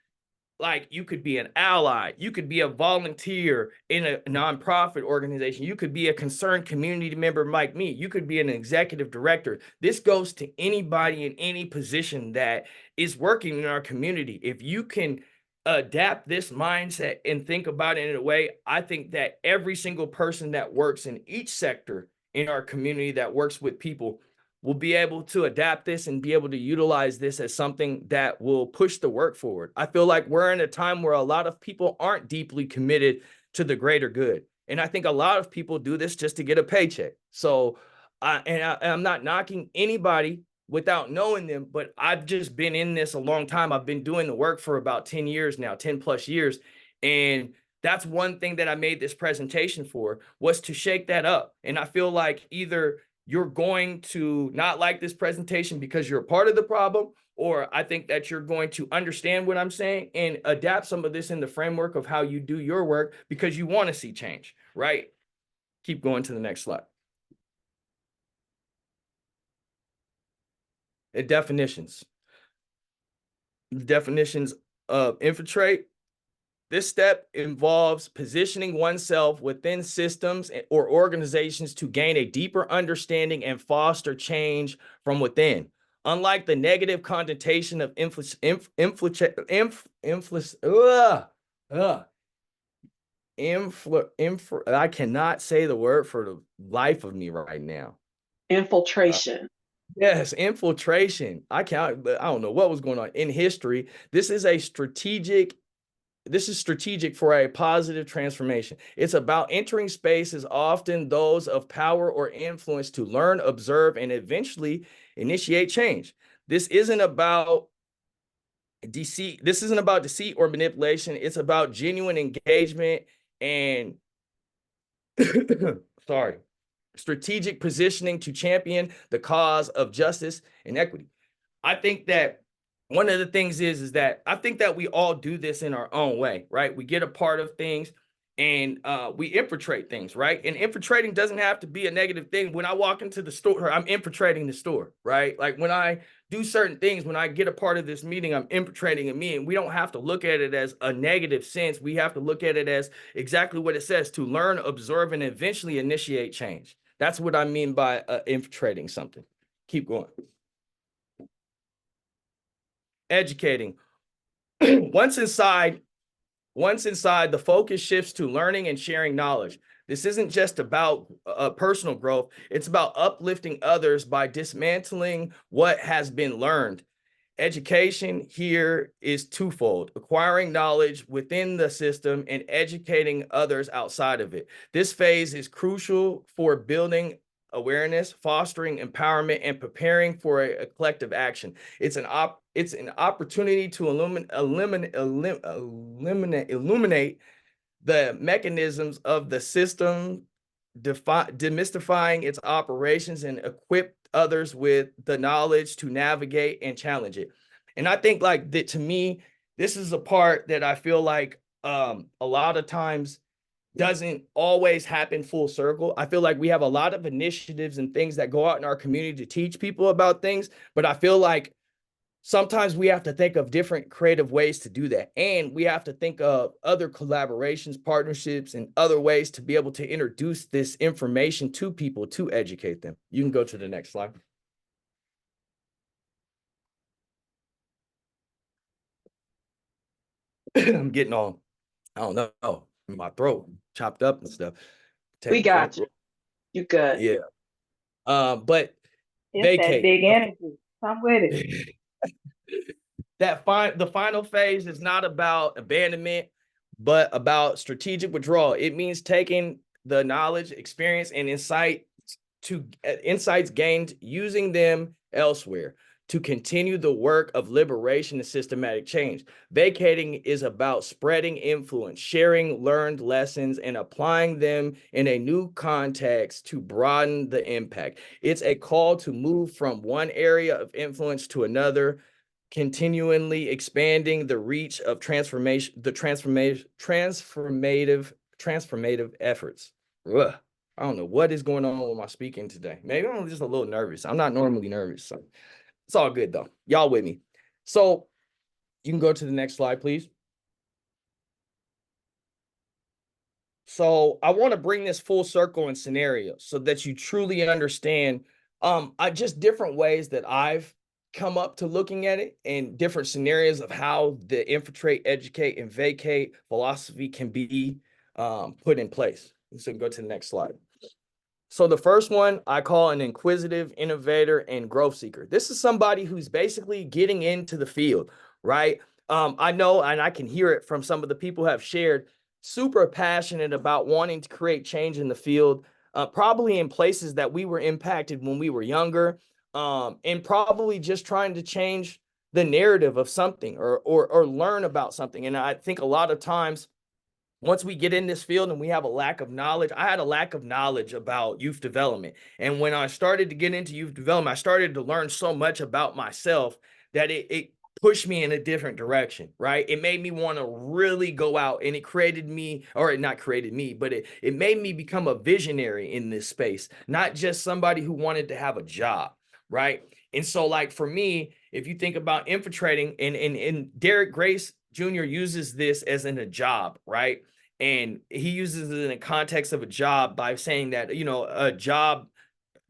S2: like, you could be an ally, you could be a volunteer in a nonprofit organization, you could be a concerned community member like me, you could be an executive director. This goes to anybody in any position that is working in our community. If you can adapt this mindset and think about it in a way, I think that every single person that works in each sector in our community that works with people will be able to adapt this and be able to utilize this as something that will push the work forward. I feel like we're in a time where a lot of people aren't deeply committed to the greater good. And I think a lot of people do this just to get a paycheck. So, I'm not knocking anybody without knowing them, but I've just been in this a long time. I've been doing the work for about 10 years now, 10 plus years. And that's one thing that I made this presentation for, was to shake that up. And I feel like either you're going to not like this presentation because you're a part of the problem, or I think that you're going to understand what I'm saying and adapt some of this in the framework of how you do your work because you want to see change, right? Keep going to the next slide. Definitions. The definitions of infiltrate. This step involves positioning oneself within systems or organizations to gain a deeper understanding and foster change from within. Unlike the negative connotation of I cannot say the word for the life of me right now.
S1: Infiltration.
S2: Yes, infiltration. I don't know what was going on in history. This is strategic for a positive transformation. It's about entering spaces, often those of power or influence, to learn, observe, and eventually initiate change. This isn't about deceit. This isn't about deceit or manipulation. It's about genuine engagement and sorry, strategic positioning to champion the cause of justice and equity. I think that one of the things is that I think that we all do this in our own way, right? We get a part of things and we infiltrate things, right? And infiltrating doesn't have to be a negative thing. When I walk into the store, I'm infiltrating the store, right? Like when I do certain things, when I get a part of this meeting, I'm infiltrating a meeting. We don't have to look at it as a negative sense. We have to look at it as exactly what it says: to learn, observe, and eventually initiate change. That's what I mean by infiltrating something. Keep going. Educating. Once inside, the focus shifts to learning and sharing knowledge. This isn't just about personal growth. It's about uplifting others by dismantling what has been learned. Education here is twofold: acquiring knowledge within the system and educating others outside of it. This phase is crucial for building awareness, fostering empowerment, and preparing for a collective action. It's an opportunity to illuminate the mechanisms of the system, demystifying its operations, and equip others with the knowledge to navigate and challenge it. And I think like that, to me, this is a part that I feel like a lot of times doesn't always happen full circle. I feel like we have a lot of initiatives and things that go out in our community to teach people about things, but I feel like sometimes we have to think of different creative ways to do that. And we have to think of other collaborations, partnerships, and other ways to be able to introduce this information to people to educate them. You can go to the next slide. I'm getting all, I don't know, my throat chopped up and stuff.
S1: We got you. You good.
S2: Yeah. But
S3: it's
S2: vacate.
S3: That big energy. Come with it.
S2: The final phase is not about abandonment, but about strategic withdrawal. It means taking the knowledge, experience, and insights gained, using them elsewhere to continue the work of liberation and systematic change. Vacating is about spreading influence, sharing learned lessons, and applying them in a new context to broaden the impact. It's a call to move from one area of influence to another, continually expanding the reach of transformative efforts. Ugh. I don't know what is going on with my speaking today. Maybe I'm just a little nervous. I'm not normally nervous, so it's all good though. Y'all with me. So you can go to the next slide, please. So I want to bring this full circle in scenarios so that you truly understand just different ways that I've come up to looking at it and different scenarios of how the infiltrate, educate, and vacate philosophy can be put in place. So go to the next slide. So the first one I call an inquisitive innovator and growth seeker. This is somebody who's basically getting into the field, right? I know, and I can hear it from some of the people who have shared, super passionate about wanting to create change in the field, probably in places that we were impacted when we were younger, and probably just trying to change the narrative of something or learn about something. And I think a lot of times, once we get in this field and we have a lack of knowledge, I had a lack of knowledge about youth development. And when I started to get into youth development, I started to learn so much about myself that it pushed me in a different direction, right? It made me want to really go out, and it created me, or it not created me, but it made me become a visionary in this space, not just somebody who wanted to have a job, right? And so like for me, if you think about infiltrating, and Derek Grace Jr. uses this as in a job, right? And he uses it in the context of a job by saying that, you know, a job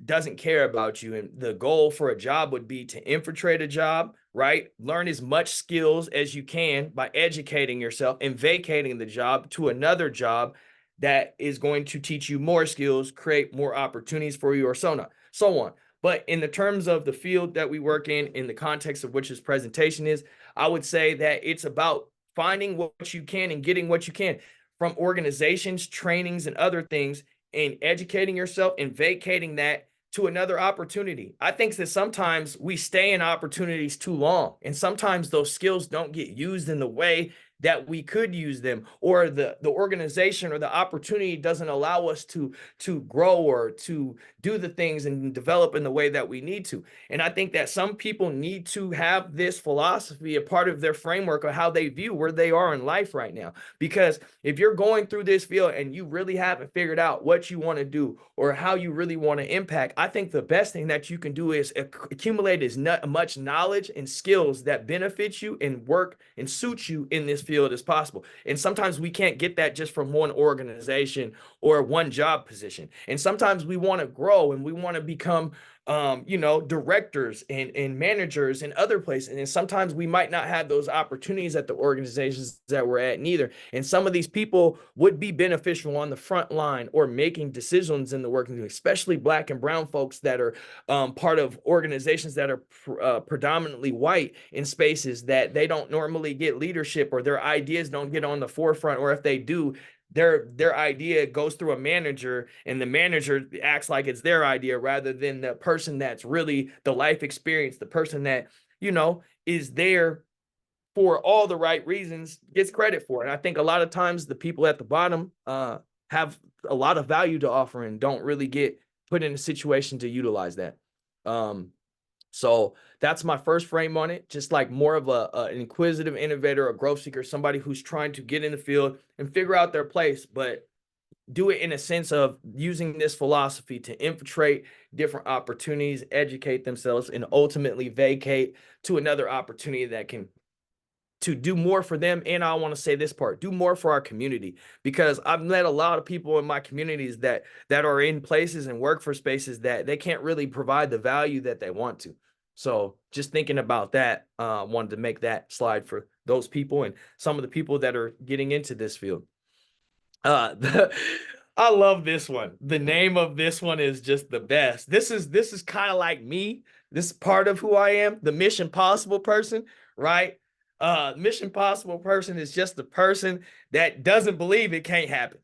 S2: doesn't care about you. And the goal for a job would be to infiltrate a job, right? Learn as much skills as you can by educating yourself and vacating the job to another job that is going to teach you more skills, create more opportunities for you, or so on. But in the terms of the field that we work in the context of which this presentation is, I would say that it's about finding what you can and getting what you can from organizations, trainings, and other things, and educating yourself and vacating that to another opportunity. I think that sometimes we stay in opportunities too long, and sometimes those skills don't get used in the way that we could use them, or the organization or the opportunity doesn't allow us to grow or to do the things and develop in the way that we need to. And I think that some people need to have this philosophy a part of their framework of how they view where they are in life right now. Because if you're going through this field and you really haven't figured out what you want to do or how you really want to impact, I think the best thing that you can do is accumulate as much knowledge and skills that benefit you and work and suit you in this field as possible. And sometimes we can't get that just from one organization or one job position. And sometimes we want to grow and we want to become directors and managers in other places. And sometimes we might not have those opportunities at the organizations that we're at neither. And some of these people would be beneficial on the front line or making decisions in the working, especially Black and brown folks that are part of organizations that are predominantly white in spaces that they don't normally get leadership, or their ideas don't get on the forefront, or if they do, their idea goes through a manager and the manager acts like it's their idea rather than the person that's really the life experience, the person that, is there for all the right reasons, gets credit for it. And I think a lot of times the people at the bottom have a lot of value to offer and don't really get put in a situation to utilize that. So that's my first frame on it, just like more of an inquisitive innovator, a growth seeker, somebody who's trying to get in the field and figure out their place, but do it in a sense of using this philosophy to infiltrate different opportunities, educate themselves, and ultimately vacate to another opportunity that can to do more for them. And I want to say this part, do more for our community, because I've met a lot of people in my communities that are in places and work for spaces that they can't really provide the value that they want to. So just thinking about that, wanted to make that slide for those people and some of the people that are getting into this field. I love this one. The name of this one is just the best. This is kind of like me. This is part of who I am, the Mission Possible person, right? Mission Possible person is just the person that doesn't believe it can't happen,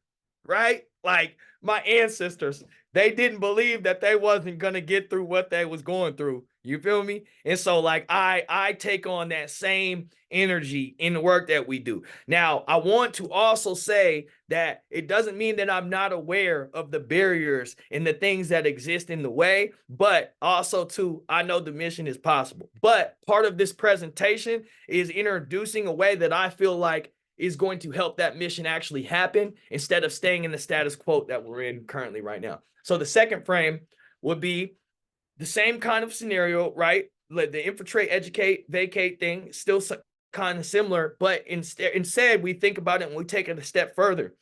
S2: right? Like my ancestors, they didn't believe that they wasn't gonna get through what they was going through. You feel me? And so like I take on that same energy in the work that we do. Now, I want to also say that it doesn't mean that I'm not aware of the barriers and the things that exist in the way, but also too, I know the mission is possible. But part of this presentation is introducing a way that I feel like is going to help that mission actually happen instead of staying in the status quo that we're in currently right now. So the second frame would be the same kind of scenario, right? Like the infiltrate, educate, vacate thing, still kind of similar, but instead we think about it and we take it a step further.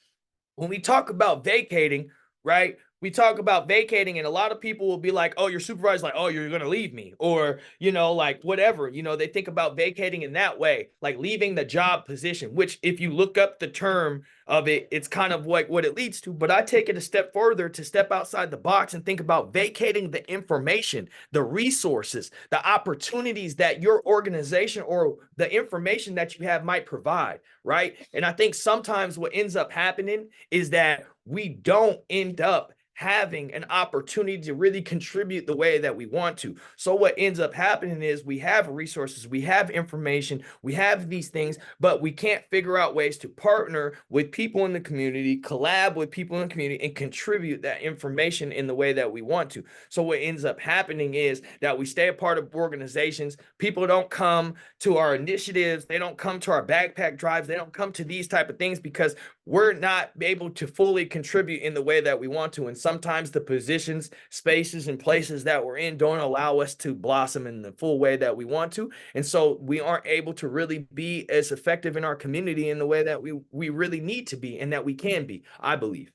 S2: When we talk about vacating, right, we talk about vacating, and a lot of people will be like, oh, your supervisor's like, oh, you're going to leave me, or, you know, like whatever, you know, they think about vacating in that way, like leaving the job position, which if you look up the term of it, it's kind of like what it leads to. But I take it a step further to step outside the box and think about vacating the information, the resources, the opportunities that your organization or the information that you have might provide, right? And I think sometimes what ends up happening is that we don't end up having an opportunity to really contribute the way that we want to. So what ends up happening is we have resources, we have information, we have these things, but we can't figure out ways to partner with people in the community, collab with people in the community, and contribute that information in the way that we want to. So what ends up happening is that we stay a part of organizations. People don't come to our initiatives. They don't come to our backpack drives. They don't come to these type of things because we're not able to fully contribute in the way that we want to. And sometimes the positions, spaces, and places that we're in don't allow us to blossom in the full way that we want to. And so we aren't able to really be as effective in our community in the way that we really need to be and that we can be, I believe.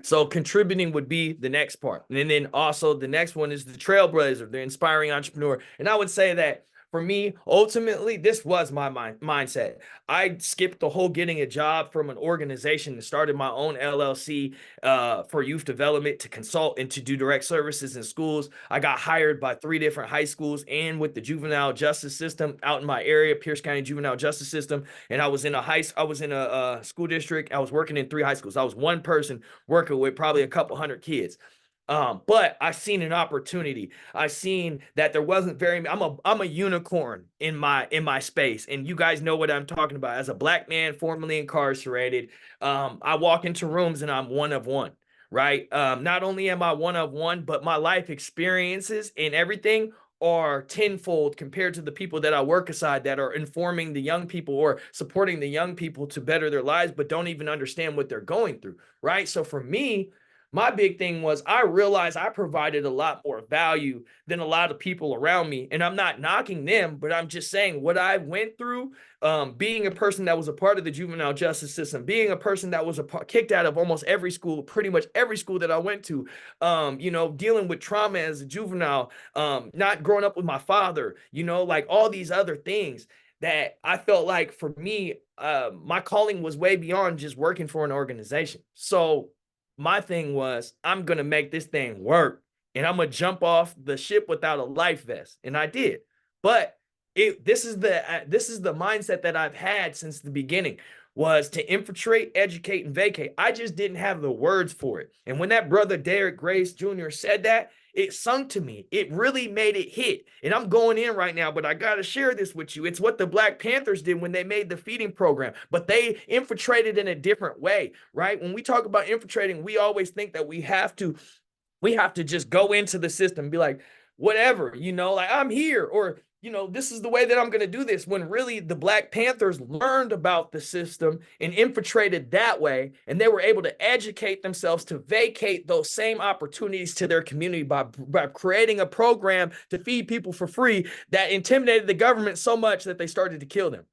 S2: So contributing would be the next part. And then also the next one is the trailblazer, the inspiring entrepreneur. And I would say that for me, ultimately, this was my mindset. I skipped the whole getting a job from an organization and started my own LLC for youth development to consult and to do direct services in schools. I got hired by 3 different high schools and with the juvenile justice system out in my area, Pierce County Juvenile Justice System. And I was in a school district. I was working in 3 high schools. I was one person working with probably a couple hundred kids. But I seen an opportunity. I seen that there wasn't I'm a unicorn in my space, and you guys know what I'm talking about. As a Black man formerly incarcerated, I walk into rooms and I'm one of one, right? Not only am I one of one, but my life experiences and everything are tenfold compared to the people that I work aside that are informing the young people or supporting the young people to better their lives, but don't even understand what they're going through, right? So for me, my big thing was I realized I provided a lot more value than a lot of people around me. And I'm not knocking them, but I'm just saying what I went through, being a person that was a part of the juvenile justice system, being a person that was kicked out of almost every school, pretty much every school that I went to, you know, dealing with trauma as a juvenile, not growing up with my father, you know, like all these other things that I felt like for me, my calling was way beyond just working for an organization. So my thing was, I'm going to make this thing work and I'm going to jump off the ship without a life vest. And I did. But this is the mindset that I've had since the beginning, was to infiltrate, educate, and vacate. I just didn't have the words for it. And when that brother Derek Grace Jr. said that, it sunk to me. It really made it hit. And I'm going in right now, but I got to share this with you. It's what the Black Panthers did when they made the feeding program, but they infiltrated in a different way, right? When we talk about infiltrating, we always think that we have to just go into the system and be like, whatever, you know, like I'm here, or, you know, this is the way that I'm going to do this, when really the Black Panthers learned about the system and infiltrated that way, and they were able to educate themselves to vacate those same opportunities to their community by creating a program to feed people for free that intimidated the government so much that they started to kill them.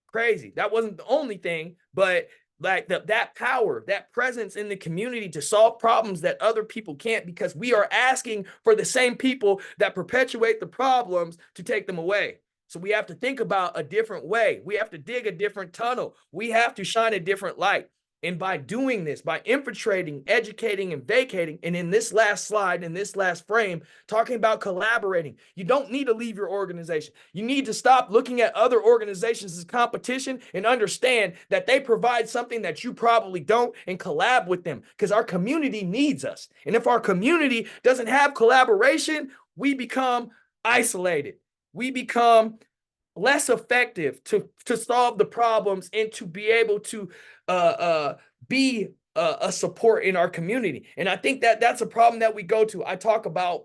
S2: Crazy. That wasn't the only thing, but like that power, that presence in the community to solve problems that other people can't, because we are asking for the same people that perpetuate the problems to take them away. So we have to think about a different way. We have to dig a different tunnel. We have to shine a different light. And by doing this, by infiltrating, educating, and vacating, and in this last slide, in this last frame, talking about collaborating, you don't need to leave your organization. You need to stop looking at other organizations as competition and understand that they provide something that you probably don't, and collab with them, because our community needs us. And if our community doesn't have collaboration, we become isolated. We become less effective to solve the problems and to be able to be a support in our community. And I think that that's a problem that we go to. I talk about,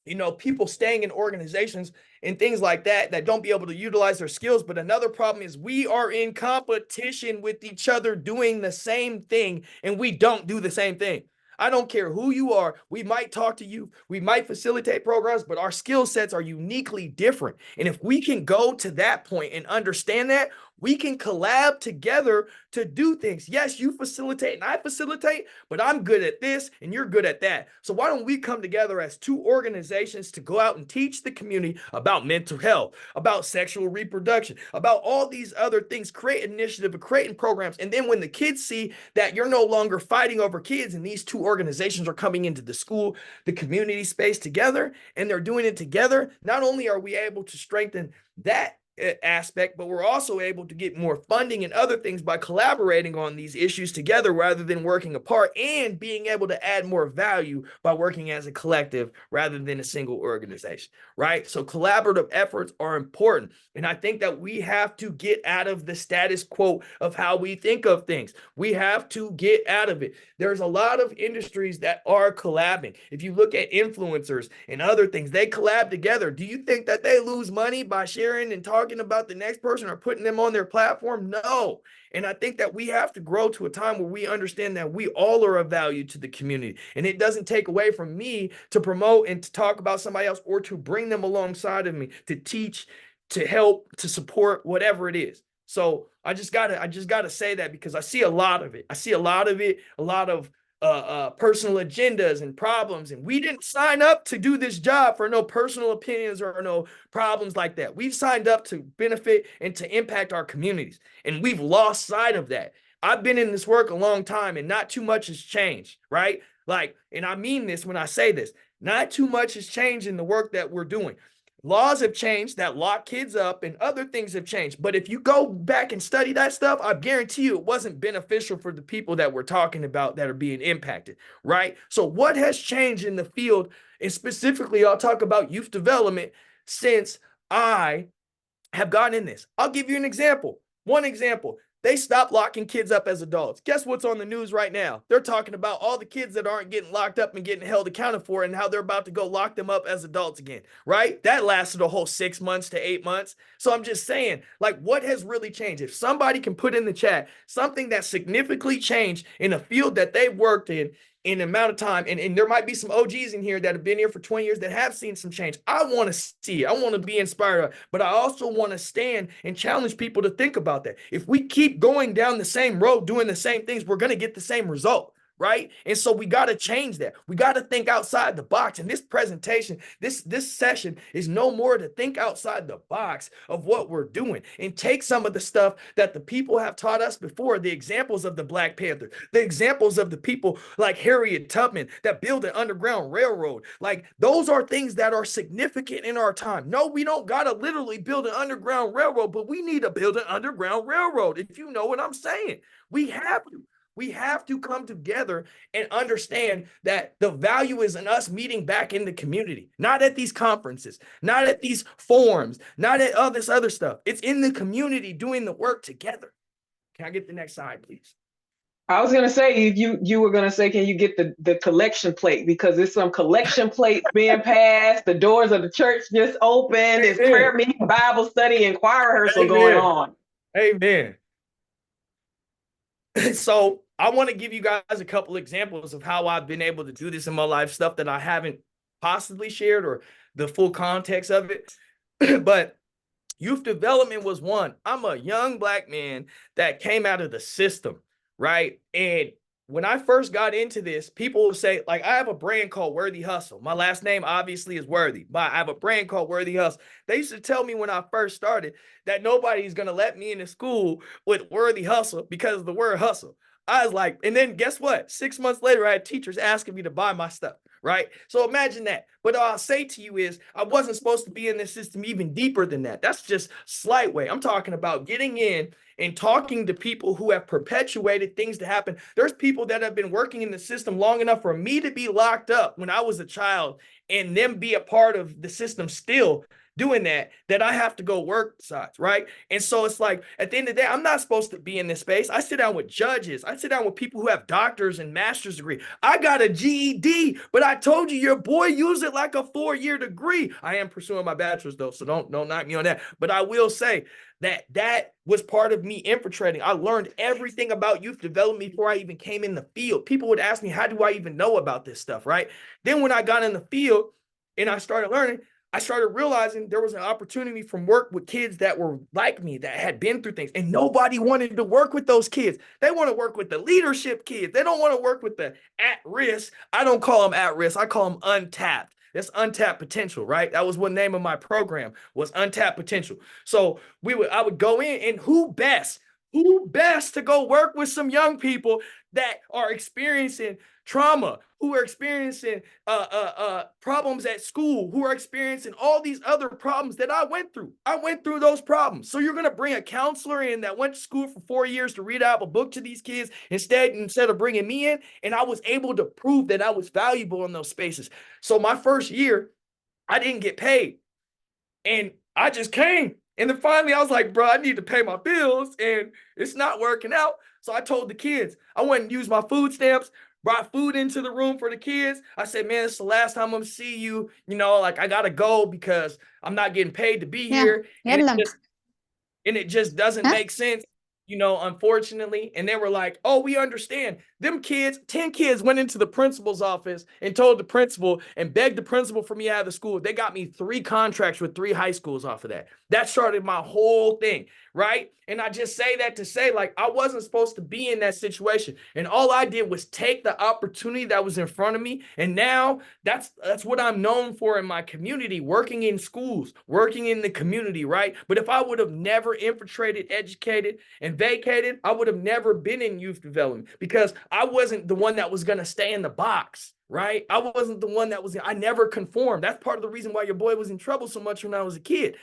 S2: you know, people staying in organizations and things like that don't be able to utilize their skills. But another problem is we are in competition with each other doing the same thing, and we don't do the same thing. I don't care who you are. We might talk to you. We might facilitate programs, but our skill sets are uniquely different. And if we can go to that point and understand that, We can collab together to do things. Yes, you facilitate and I facilitate, but I'm good at this and you're good at that. So why don't we come together as two organizations to go out and teach the community about mental health, about sexual reproduction, about all these other things, create initiative, creating programs. And then when the kids see that you're no longer fighting over kids and these two organizations are coming into the school, the community space together, and they're doing it together, not only are we able to strengthen that aspect, but we're also able to get more funding and other things by collaborating on these issues together rather than working apart, and being able to add more value by working as a collective rather than a single organization, right? So collaborative efforts are important. And I think that we have to get out of the status quo of how we think of things. We have to get out of it. There's a lot of industries that are collabing. If you look at influencers and other things, they collab together. Do you think that they lose money by sharing and talking about the next person or putting them on their platform? No. And I think that we have to grow to a time where we understand that we all are of value to the community. And it doesn't take away from me to promote and to talk about somebody else or to bring them alongside of me, to teach, to help, to support, whatever it is. So I just gotta say that because I see a lot of it. A lot of personal agendas and problems. And we didn't sign up to do this job for no personal opinions or no problems like that. We've signed up to benefit and to impact our communities. And we've lost sight of that. I've been in this work a long time and not too much has changed, right? Like, and I mean this when I say this, not too much has changed in the work that we're doing. Laws have changed that lock kids up and other things have changed. But if you go back and study that stuff, I guarantee you it wasn't beneficial for the people that we're talking about that are being impacted, right? So what has changed in the field, and specifically I'll talk about youth development since I have gotten in this. I'll give you an example. One example. They stopped locking kids up as adults. Guess what's on the news right now? They're talking about all the kids that aren't getting locked up and getting held accounted for and how they're about to go lock them up as adults again, right? That lasted a whole 6 months to 8 months. So I'm just saying, like, what has really changed? If somebody can put in the chat something that significantly changed in a field that they've worked in the amount of time, and there might be some OGs in here that have been here for 20 years that have seen some change. I want to see it. I want to be inspired, but I also want to stand and challenge people to think about that. If we keep going down the same road, doing the same things, we're going to get the same result, right? And so we got to change that. We got to think outside the box. And this presentation, this session is no more to think outside the box of what we're doing and take some of the stuff that the people have taught us before, the examples of the Black Panther, the examples of the people like Harriet Tubman that built an underground railroad. Like, those are things that are significant in our time. No, we don't got to literally build an underground railroad, but we need to build an underground railroad. If you know what I'm saying, we have to. We have to come together and understand that the value is in us meeting back in the community, not at these conferences, not at these forums, not at all this other stuff. It's in the community doing the work together. Can I get the next slide, please?
S1: I was gonna say, you were gonna say, can you get the collection plate, because there's some collection plates being passed. The doors of the church just opened. There's prayer meeting, Bible study, and choir rehearsal going on.
S2: Amen. So I want to give you guys a couple examples of how I've been able to do this in my life, stuff that I haven't possibly shared or the full context of it. But youth development was one. I'm a young Black man that came out of the system, right? And when I first got into this, people will say, like, I have a brand called Worthy Hustle. My last name obviously is Worthy, but I have a brand called Worthy Hustle. They used to tell me when I first started that nobody's going to let me into school with Worthy Hustle because of the word hustle. I was like, and then guess what? 6 months later, I had teachers asking me to buy my stuff, right? So imagine that. But all I'll say to you is I wasn't supposed to be in this system even deeper than that. That's just slight way. I'm talking about getting in and talking to people who have perpetuated things to happen. There's people that have been working in the system long enough for me to be locked up when I was a child and them be a part of the system still doing that I have to go work sides, right? And so it's like, at the end of the day, I'm not supposed to be in this space. I sit down with judges. I sit down with people who have doctors and master's degree. I got a GED, but I told you, your boy used it like a 4-year degree. I am pursuing my bachelor's though, so don't knock me on that. But I will say that was part of me infiltrating. I learned everything about youth development before I even came in the field. People would ask me, how do I even know about this stuff, right? Then when I got in the field and I started learning, I started realizing there was an opportunity from work with kids that were like me, that had been through things, and nobody wanted to work with those kids. They want to work with the leadership kids. They don't want to work with the at risk. I don't call them at risk. I call them untapped. That's untapped potential, right? That was one name of my program, was untapped potential. So I would go in, and who best to go work with some young people that are experiencing trauma, who are experiencing problems at school, who are experiencing all these other problems that I went through. I went through those problems. So you're going to bring a counselor in that went to school for 4 years to read out a book to these kids instead of bringing me in. And I was able to prove that I was valuable in those spaces. So my first year, I didn't get paid. And I just came. And then finally I was like, bro, I need to pay my bills and it's not working out. So I told the kids, I went and used my food stamps, brought food into the room for the kids. I said, man, it's the last time I'm gonna see you. You know, like I gotta go because I'm not getting paid to be here. And it just doesn't make sense, you know, unfortunately. And they were like, oh, we understand. Them kids, 10 kids went into the principal's office and told the principal and begged the principal for me out of the school. They got me 3 contracts with 3 high schools off of that. That started my whole thing, right? And I just say that to say, like, I wasn't supposed to be in that situation. And all I did was take the opportunity that was in front of me. And now that's what I'm known for in my community, working in schools, working in the community, right? But if I would have never infiltrated, educated, and vacated, I would have never been in youth development because I wasn't the one that was going to stay in the box, right? I wasn't the one I never conformed. That's part of the reason why your boy was in trouble so much when I was a kid.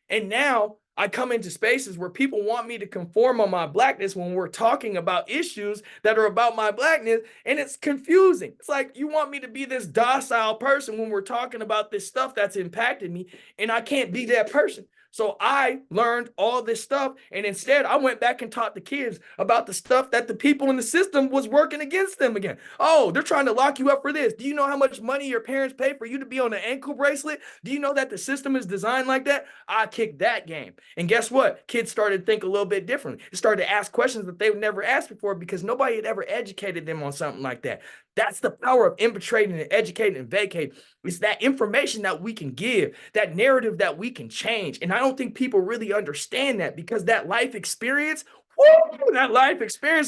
S2: And now I come into spaces where people want me to conform on my blackness when we're talking about issues that are about my blackness, and it's confusing. It's like you want me to be this docile person when we're talking about this stuff that's impacted me, and I can't be that person. So I learned all this stuff, and instead I went back and taught the kids about the stuff that the people in the system was working against them again. Oh, they're trying to lock you up for this. Do you know how much money your parents pay for you to be on an ankle bracelet? Do you know that the system is designed like that? I kicked that game. And guess what? Kids started to think a little bit differently. They started to ask questions that they would never ask before because nobody had ever educated them on something like that. That's the power of infiltrating and educating and vacating. It's that information that we can give, that narrative that we can change. And I don't think people really understand that because that life experience,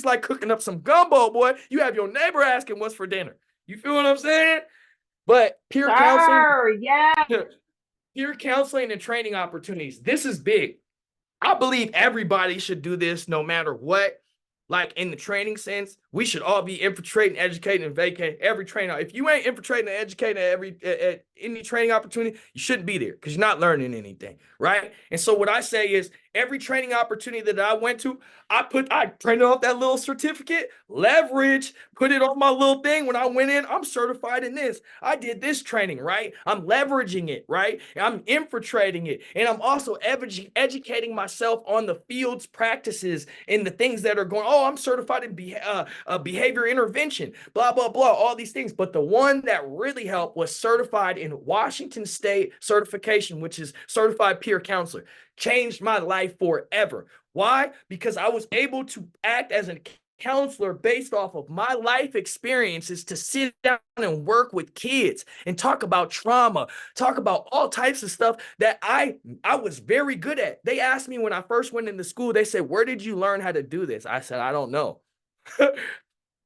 S2: like cooking up some gumbo, boy. You have your neighbor asking what's for dinner. You feel what I'm saying? But peer counseling, peer counseling and training opportunities. This is big. I believe everybody should do this no matter what. Like in the training sense, we should all be infiltrating, educating, and vacating every trainer. If you ain't infiltrating and educating at any training opportunity, you shouldn't be there because you're not learning anything, right? And so what I say is every training opportunity that I went to, I printed off that little certificate, leverage, put it on my little thing. When I went in, I'm certified in this. I did this training, right? I'm leveraging it, right? I'm infiltrating it. And I'm also educating myself on the field's practices and the things that are going, oh, I'm certified in behavior intervention, blah, blah, blah, all these things. But the one that really helped was certified in Washington State certification, which is certified peer counselor. Changed my life forever. Why? Because I was able to act as a counselor based off of my life experiences to sit down and work with kids and talk about trauma, talk about all types of stuff that I was very good at. They asked me when I first went into school, they said, where did you learn how to do this? I said, I don't know.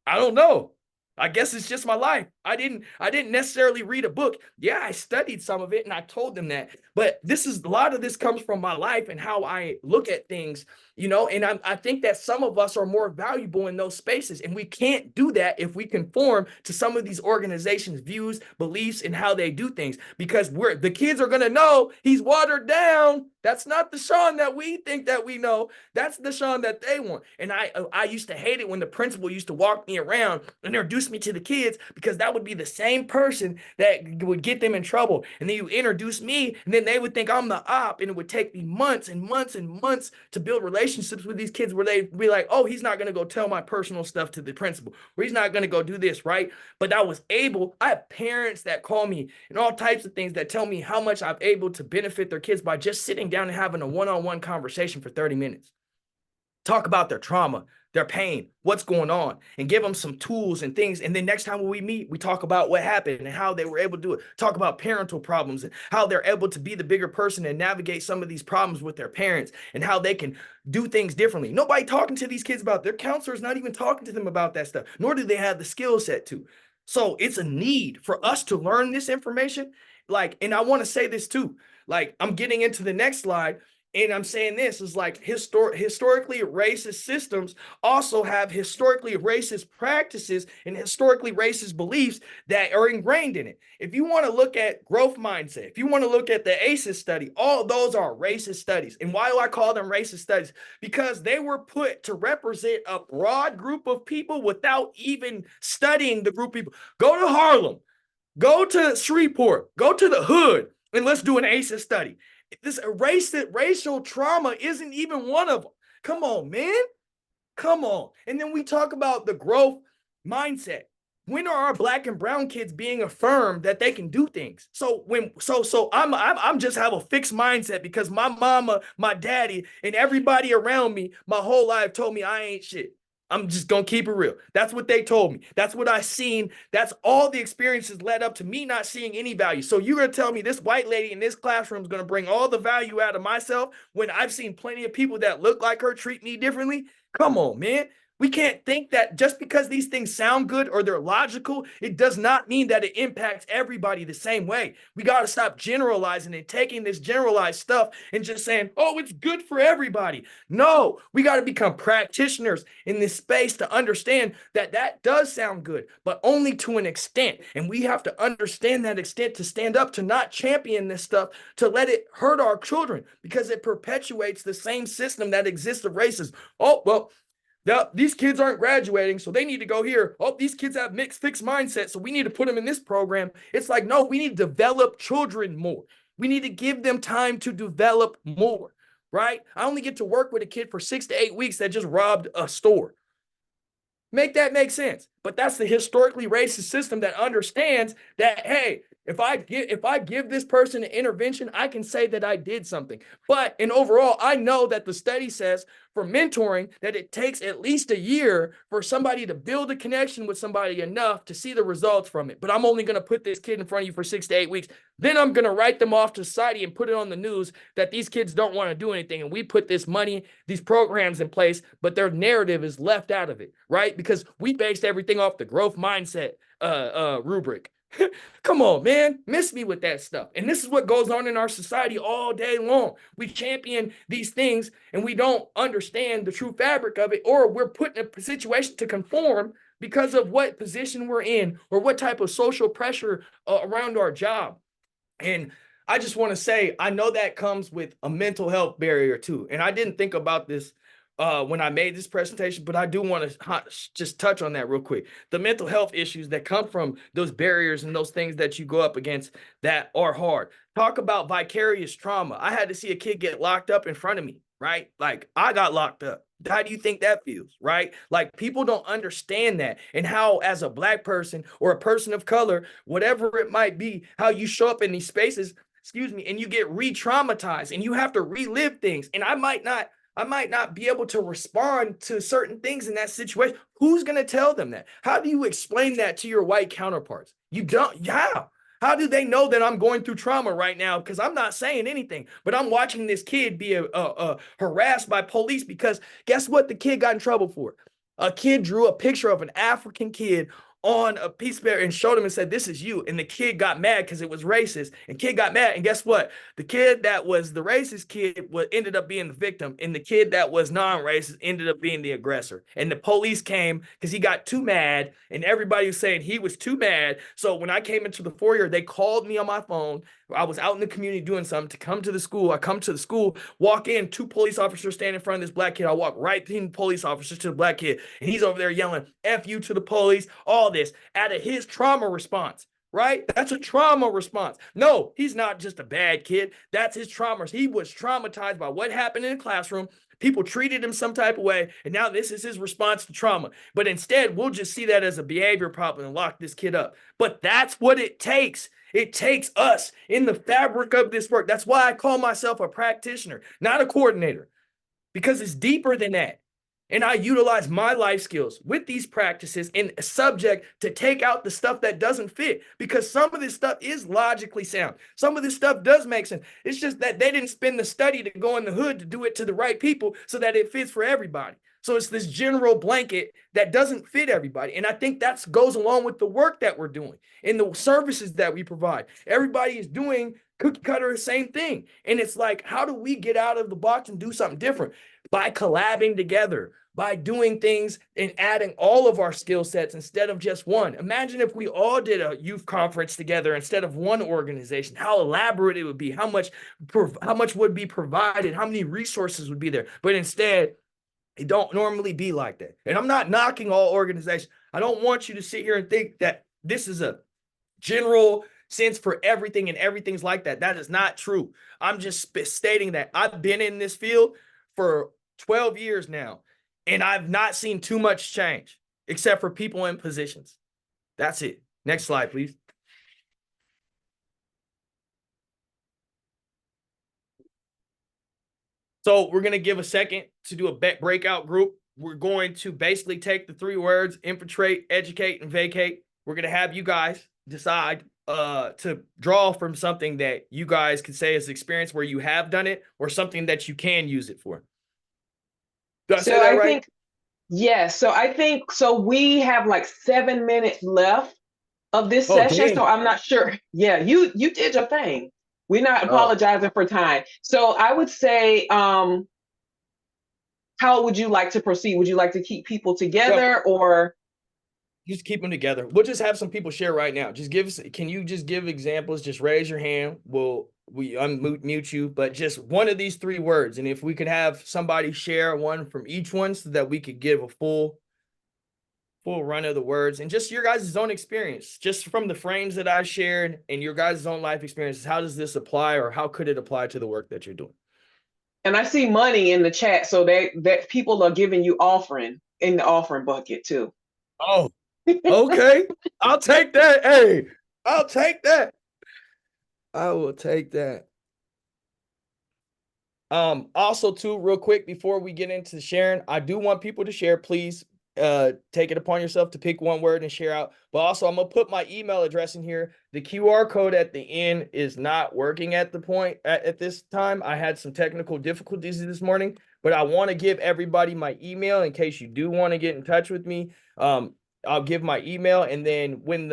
S2: I don't know. I guess it's just my life. I didn't necessarily read a book. Yeah, I studied some of it and I told them that. But a lot of this comes from my life and how I look at things, you know, and I think that some of us are more valuable in those spaces. And we can't do that if we conform to some of these organizations' views, beliefs, and how they do things, because the kids are going to know he's watered down. That's not the Sean that we think that we know. That's the Sean that they want. And I used to hate it when the principal used to walk me around and introduce me to the kids, because that would be the same person that would get them in trouble. And then you introduce me, and then they would think I'm the op, and it would take me months and months and months to build relationships with these kids where they'd be like, oh, he's not going to go tell my personal stuff to the principal, or he's not going to go do this, right? But I have parents that call me and all types of things that tell me how much I'm able to benefit their kids by just sitting down and having a one-on-one conversation for 30 minutes. talk about their trauma, their pain, what's going on, and give them some tools and things. And then next time when we meet, we talk about what happened and how they were able to do it. Talk about parental problems and how they're able to be the bigger person and navigate some of these problems with their parents and how they can do things differently. Nobody talking to these kids about, their counselor's not even talking to them about that stuff, nor do they have the skill set to. So it's a need for us to learn this information. Like, and I want to say this too, like I'm getting into the next slide. And I'm saying this is like historically racist systems also have historically racist practices and historically racist beliefs that are ingrained in it. If you want to look at growth mindset, if you want to look at the ACEs study, all those are racist studies. And why do I call them racist studies? Because they were put to represent a broad group of people without even studying the group of people. Go to Harlem, go to Shreveport, go to the hood, and let's do an ACEs study. This racial trauma isn't even one of them. Come on, man. Come on. And then we talk about the growth mindset. When are our Black and brown kids being affirmed that they can do things? So I'm just have a fixed mindset because my mama, my daddy, and everybody around me my whole life told me I ain't shit. I'm just going to keep it real. That's what they told me. That's what I seen. That's all the experiences led up to me not seeing any value. So you're going to tell me this white lady in this classroom is going to bring all the value out of myself when I've seen plenty of people that look like her treat me differently? Come on, man. We can't think that just because these things sound good or they're logical, it does not mean that it impacts everybody the same way. We got to stop generalizing and taking this generalized stuff and just saying, oh, it's good for everybody. No, we got to become practitioners in this space to understand that that does sound good, but only to an extent. And we have to understand that extent to stand up, to not champion this stuff, to let it hurt our children because it perpetuates the same system that exists of racism. Oh, well, these kids aren't graduating, so they need to go here. Oh, these kids have fixed mindset, so we need to put them in this program. It's like, no, we need to develop children more. We need to give them time to develop more, right? I only get to work with a kid for 6 to 8 weeks that just robbed a store. Make that make sense. But that's the historically racist system that understands that, hey, if I give this person an intervention, I can say that I did something. But in overall, I know that the study says for mentoring that it takes at least a year for somebody to build a connection with somebody enough to see the results from it. But I'm only going to put this kid in front of you for 6 to 8 weeks. Then I'm going to write them off to society and put it on the news that these kids don't want to do anything. And we put this money, these programs in place, but their narrative is left out of it, right? Because we based everything off the growth mindset rubric. Come on, man. Miss me with that stuff. And this is what goes on in our society all day long. We champion these things and we don't understand the true fabric of it, or we're put in a situation to conform because of what position we're in or what type of social pressure around our job. And I just want to say, I know that comes with a mental health barrier too. And I didn't think about this when I made this presentation, but I do want to just touch on that real quick. The mental health issues that come from those barriers and those things that you go up against that are hard. Talk about vicarious trauma. I had to see a kid get locked up in front of me, right? Like I got locked up. How do you think that feels, right? Like people don't understand that, and how as a Black person or a person of color, whatever it might be, how you show up in these spaces, and you get re-traumatized and you have to relive things. And I might not be able to respond to certain things in that situation. Who's going to tell them that? How do you explain that to your white counterparts? You don't. How do they know that I'm going through trauma right now? Because I'm not saying anything, but I'm watching this kid be harassed by police because guess what the kid got in trouble for? A kid drew a picture of an African kid on a piece of paper and showed him and said, this is you. And the kid got mad because it was racist. And kid got mad. And guess what? The kid that was the racist kid ended up being the victim. And the kid that was non-racist ended up being the aggressor. And the police came because he got too mad. And everybody was saying he was too mad. So when I came into the foyer, they called me on my phone. I was out in the community doing something to come to the school. I come to the school, walk in, 2 police officers stand in front of this Black kid. I walk right between the police officers to the Black kid. And he's over there yelling, F you to the police, all this out of his trauma response, right? That's a trauma response. No, he's not just a bad kid. That's his trauma. He was traumatized by what happened in the classroom. People treated him some type of way, and now this is his response to trauma. But instead, we'll just see that as a behavior problem and lock this kid up. But that's what it takes. It takes us in the fabric of this work. That's why I call myself a practitioner, not a coordinator, because it's deeper than that. And I utilize my life skills with these practices and subject to take out the stuff that doesn't fit, because some of this stuff is logically sound. Some of this stuff does make sense. It's just that they didn't spend the study to go in the hood to do it to the right people so that it fits for everybody. So it's this general blanket that doesn't fit everybody. And I think that goes along with the work that we're doing and the services that we provide. Everybody is doing cookie cutter the same thing. And it's like, how do we get out of the box and do something different? By collabing together, by doing things and adding all of our skill sets instead of just one. Imagine if we all did a youth conference together instead of one organization, how elaborate it would be, how much would be provided, how many resources would be there. But instead, it don't normally be like that. And I'm not knocking all organizations. I don't want you to sit here and think that this is a general sense for everything and everything's like that. That is not true. I'm just stating that I've been in this field for 12 years now, and I've not seen too much change except for people in positions. That's it. Next slide, please. So we're going to give a second to do a breakout group. We're going to basically take the 3 words, infiltrate, educate, and vacate. We're going to have you guys decide to draw from something that you guys can say is experience where you have done it or something that you can use it for. Did I say that right?
S1: Yes. So I think, so we have like 7 minutes left of this session.
S2: Dang.
S1: So I'm not sure. Yeah, you did your thing. We're not apologizing for time. So I would say, how would you like to proceed? Would you like to keep people together or?
S2: Just keep them together. We'll just have some people share right now. Just give us, can you just give examples? Just raise your hand. We unmute you, but just one of these 3 words. And if we could have somebody share one from each one so that we could give a full run of the words and just your guys' own experience, just from the frames that I shared and your guys' own life experiences. How does this apply, or how could it apply to the work that you're doing?
S1: And I see money in the chat, so that people are giving you offering in the offering bucket too.
S2: Oh, okay. I'll take that. Hey, I'll take that. I will take that. Also too, real quick, before we get into sharing, I do want people to share. Please take it upon yourself to pick one word and share out. But also, I'm gonna put my email address in here. The QR code at the end is not working at this time. I had some technical difficulties this morning, but I want to give everybody my email in case you do want to get in touch with me. I'll give my email, and then when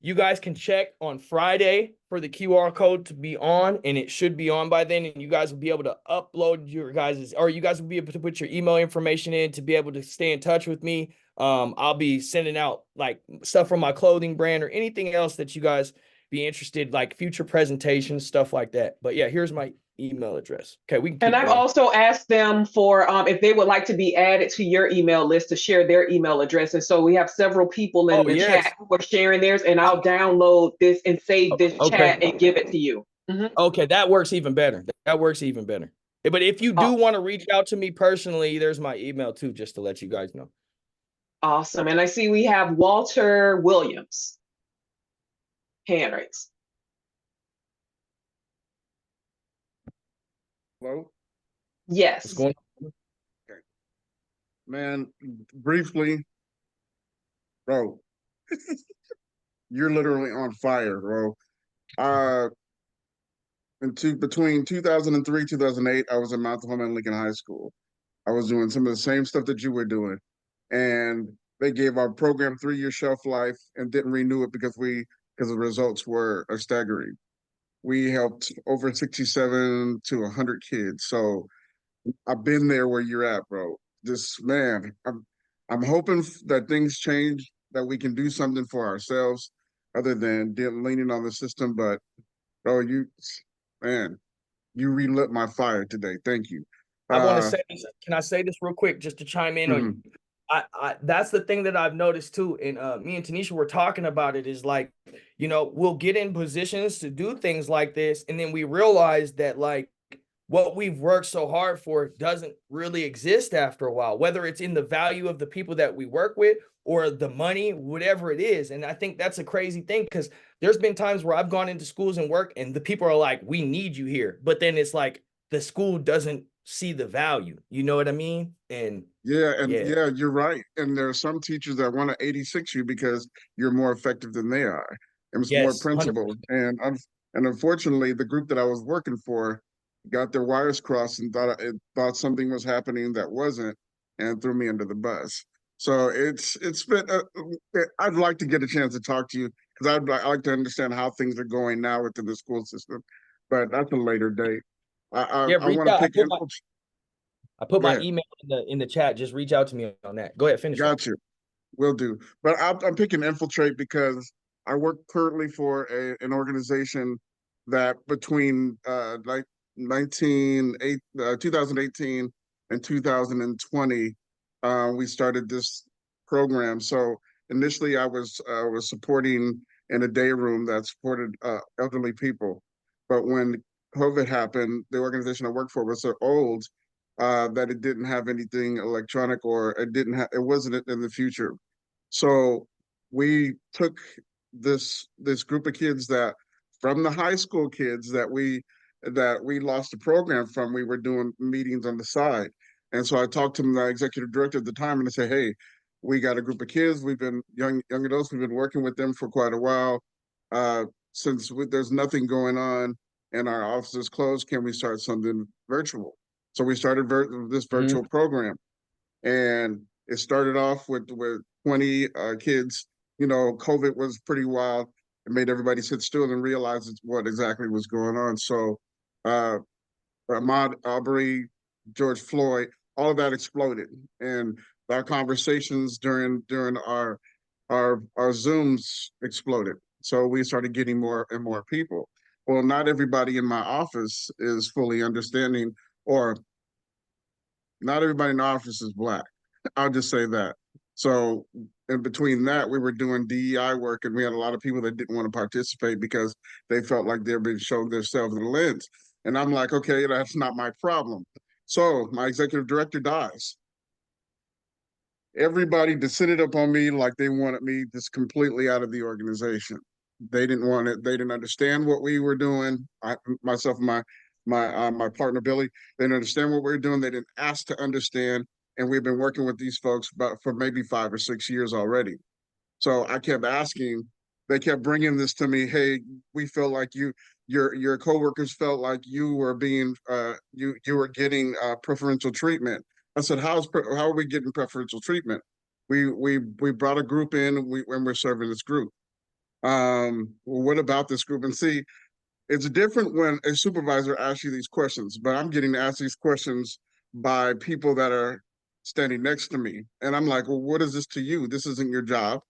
S2: you guys can check on Friday for the QR code to be on, and it should be on by then, and you guys will be able to upload your guys', or you guys will be able to put your email information in to be able to stay in touch with me. I'll be sending out like stuff from my clothing brand or anything else that you guys be interested, like future presentations, stuff like that. But yeah, here's my email address. Okay, we can keep
S1: And I've
S2: going.
S1: also asked them for if they would like to be added to your email list to share their email address. And so we have several people in the chat who are sharing theirs, and I'll download this and save this chat and give it to you.
S2: Okay, that works even better. That works even better. But if you do want to reach out to me personally, there's my email too, just to let you guys know.
S1: Awesome. And I see we have Walter Williams. Hand raise.
S7: Hello?
S1: Yes.
S2: What's going on?
S7: Okay. Man, briefly, bro, you're literally on fire, bro. Between 2003, 2008, I was in Mount Holman Lincoln High School. I was doing some of the same stuff that you were doing. And they gave our program 3-year shelf life and didn't renew it because the results were staggering. We helped over 67 to 100 kids. So I've been there where you're at, bro. I'm hoping that things change, that we can do something for ourselves other than leaning on the system. But bro, you relit my fire today. Thank you.
S2: I want to say, can I say this real quick just to chime in on you? That's the thing that I've noticed too. And me and Tanisha were talking about it, is like, we'll get in positions to do things like this, and then we realize that like what we've worked so hard for doesn't really exist after a while, whether it's in the value of the people that we work with or the money, whatever it is. And I think that's a crazy thing, because there's been times where I've gone into schools and work and the people are like, we need you here. But then it's like the school doesn't see the value. You know what I mean? And
S7: yeah,
S2: yeah,
S7: you're right. And there are some teachers that want to 86 you because you're more effective than they are. And it's more
S2: yes, 100%.
S7: principled. And unfortunately, the group that I was working for got their wires crossed and thought something was happening that wasn't, and threw me under the bus. So it's been. I'd like to get a chance to talk to you because I like to understand how things are going now within the school system, but that's a later date.
S2: Yeah,
S7: I
S2: reach
S7: want to
S2: out.
S7: pick.
S2: I put
S7: Go
S2: my
S7: ahead.
S2: email in the chat. Just reach out to me on that. Go ahead, finish up.
S7: Got you. Will do. But I'm picking Infiltrate because I work currently for an organization that between like 2018 and 2020, we started this program. So initially, I was supporting in a day room that supported elderly people, but when COVID happened, the organization I worked for was so old that it didn't have anything electronic, or it wasn't in the future. So we took this group of kids that from the high school kids that we lost the program from. We were doing meetings on the side. And so I talked to the executive director at the time and I said, hey, we got a group of kids. We've been young adults. We've been working with them for quite a while. There's nothing going on and our office is closed, can we start something virtual? So we started this virtual program, and it started off with 20 kids. You know, COVID was pretty wild. It made everybody sit still and realize what exactly was going on. So uh, Ahmaud Arbery, George Floyd, all of that exploded, and our conversations during our Zooms exploded. So we started getting more and more people. Well, not everybody in my office is fully understanding, or not everybody in the office is Black. I'll just say that. So in between that, we were doing DEI work, and we had a lot of people that didn't want to participate because they felt like they're being shown themselves in the lens. And I'm like, okay, that's not my problem. So my executive director dies. Everybody descended up on me like they wanted me just completely out of the organization. They didn't want it. They didn't understand what we were doing. Myself, and my partner Billy, they didn't understand what we were doing. They didn't ask to understand, and we've been working with these folks for maybe 5 or 6 years already. So I kept asking. They kept bringing this to me. Hey, we feel like your coworkers felt like you were being you were getting preferential treatment. I said, how are we getting preferential treatment? We brought a group in, and we're serving this group. Well, what about this group? And see, it's different when a supervisor asks you these questions, but I'm getting asked these questions by people that are standing next to me. And I'm like, well, what is this to you? This isn't your job.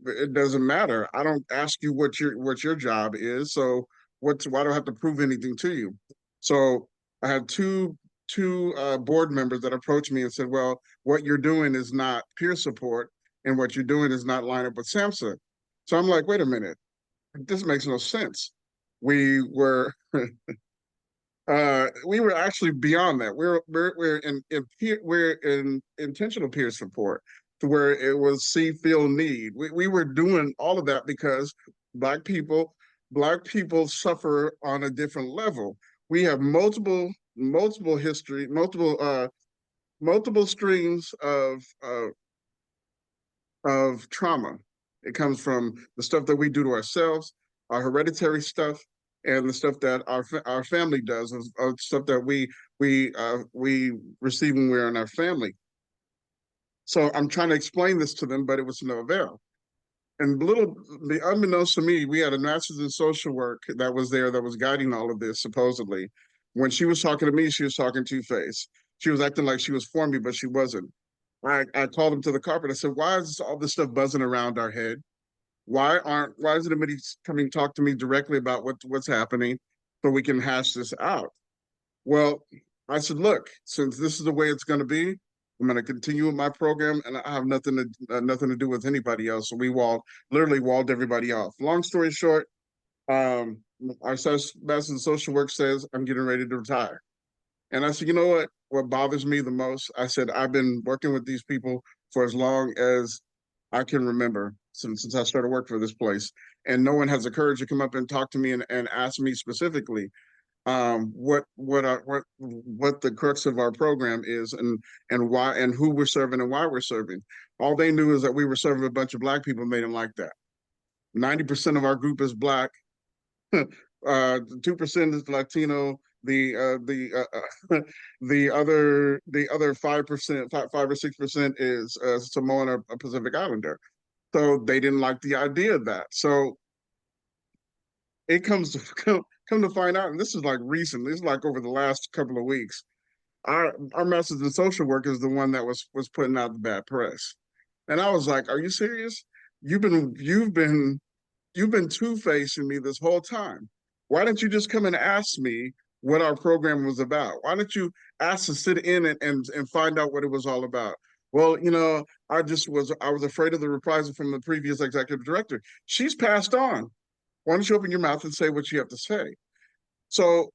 S7: It doesn't matter. I don't ask you what your job is. So why do I have to prove anything to you? So I had two board members that approached me and said, well, what you're doing is not peer support, and what you're doing is not line up with SAMHSA. So I'm like, wait a minute, this makes no sense. We were we were actually beyond that. We're in intentional peer support, to where it was see, feel, need. We were doing all of that because black people suffer on a different level. We have multiple history, multiple streams of trauma. It comes from the stuff that we do to ourselves, our hereditary stuff, and the stuff that our family does, stuff that we receive when we're in our family. So I'm trying to explain this to them, but it was no avail. And unbeknownst to me, we had a master's in social work that was there, that was guiding all of this, supposedly. When she was talking to me, she was talking two-faced. She was acting like she was for me, but she wasn't. I called him to the carpet. I said, why is all this stuff buzzing around our head? Why isn't anybody coming to talk to me directly about what's happening so we can hash this out? Well, I said, look, since this is the way it's going to be, I'm going to continue with my program, and I have nothing to do with anybody else. So we literally walled everybody off. Long story short, our master in social work says I'm getting ready to retire. And I said, you know what? What bothers me the most? I said, I've been working with these people for as long as I can remember, since I started working for this place. And no one has the courage to come up and talk to me and ask me specifically. what the crux of our program is, and why, and who we're serving and why we're serving. All they knew is that we were serving a bunch of Black people, and they didn't like that. 90% of our group is Black. 2% is Latino. The other 5%, 5 or 6% is Samoan or Pacific Islander. So they didn't like the idea of that. So it comes to come to find out, and this is like recent. This is like over the last couple of weeks. Our master's in social work is the one that was putting out the bad press, and I was like, "Are you serious? You've been two-facing me this whole time. Why didn't you just come and ask me what our program was about? Why didn't you ask to sit in and find out what it was all about?" Well, I was afraid of the reprisal from the previous executive director. She's passed on. Why don't you open your mouth and say what you have to say? So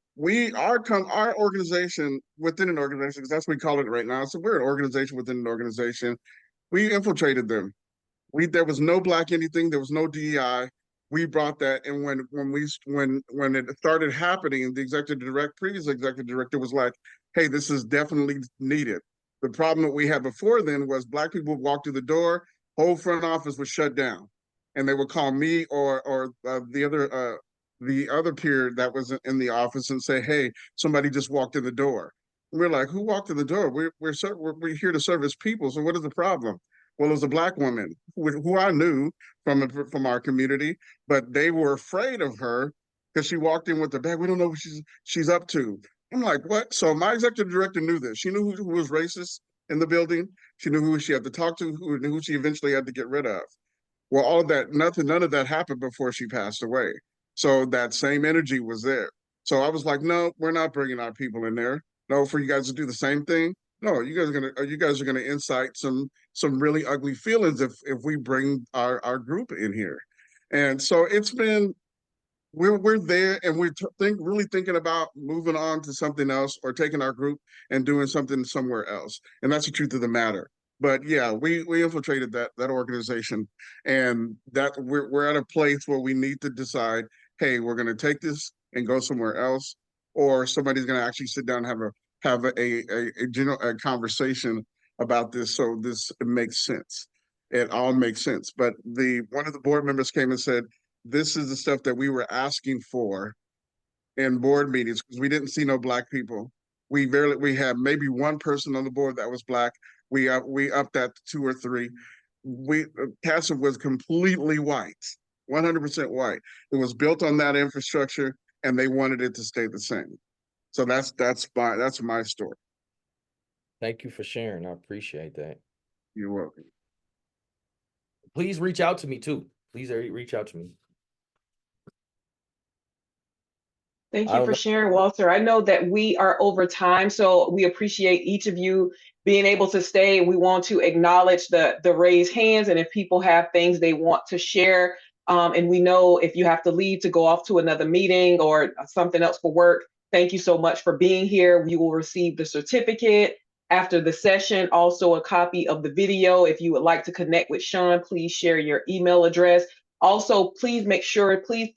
S7: our organization within an organization, because that's what we call it right now. So we're an organization within an organization. We infiltrated them. There was no Black anything. There was no DEI. We brought that, and when it started happening, the previous executive director was like, "Hey, this is definitely needed." The problem that we had before then was Black people would walk through the door, whole front office was shut down, and they would call me or the other peer that was in the office and say, "Hey, somebody just walked in the door." And we're like, "Who walked in the door? We're here to service people. So what is the problem?" Well, it was a Black woman who I knew from our community, but they were afraid of her because she walked in with the bag. We don't know what she's up to. I'm like, what? So my executive director knew this. She knew who was racist in the building. She knew who she had to talk to, who she eventually had to get rid of. Well, all of that, none of that happened before she passed away. So that same energy was there. So I was like, no, we're not bringing our people in there. No, for you guys to do the same thing. No, you guys are gonna incite some really ugly feelings if we bring our group in here. And so it's been, we're there, and we're really thinking about moving on to something else, or taking our group and doing something somewhere else. And that's the truth of the matter. But yeah, we infiltrated that organization, and that we're at a place where we need to decide, hey, we're going to take this and go somewhere else, or somebody's going to actually sit down and have a conversation about this, so this makes sense. It all makes sense. But one of the board members came and said, "This is the stuff that we were asking for in board meetings, because we didn't see no Black people. We had maybe one person on the board that was Black. We upped that to 2 or 3. CASA was completely white, 100% white. It was built on that infrastructure, and they wanted it to stay the same. So that's my story."
S2: Thank you for sharing. I appreciate that.
S7: You're welcome.
S2: Please reach out to me too. Please reach out to me.
S1: Thank you for sharing, Walter. I know that we are over time, so we appreciate each of you being able to stay. We want to acknowledge the raised hands, and if people have things they want to share, and we know if you have to leave to go off to another meeting or something else for work, thank you so much for being here. You will receive the certificate after the session, also a copy of the video. If you would like to connect with Sean, please share your email address. Also, please make sure, please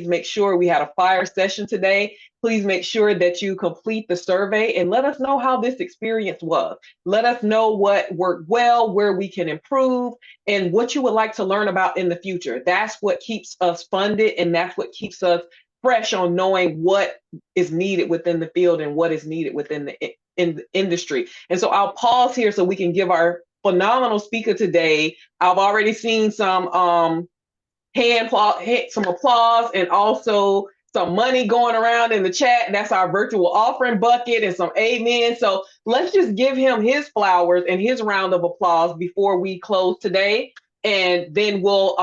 S1: make sure, we had a fire session today. Please make sure that you complete the survey and let us know how this experience was. Let us know what worked well, where we can improve, and what you would like to learn about in the future. That's what keeps us funded, and that's what keeps us fresh on knowing what is needed within the field and what is needed within the industry. And so I'll pause here so we can give our phenomenal speaker today. I've already seen some some applause, and also some money going around in the chat. That's our virtual offering bucket, and some amen. So let's just give him his flowers and his round of applause before we close today. And then we'll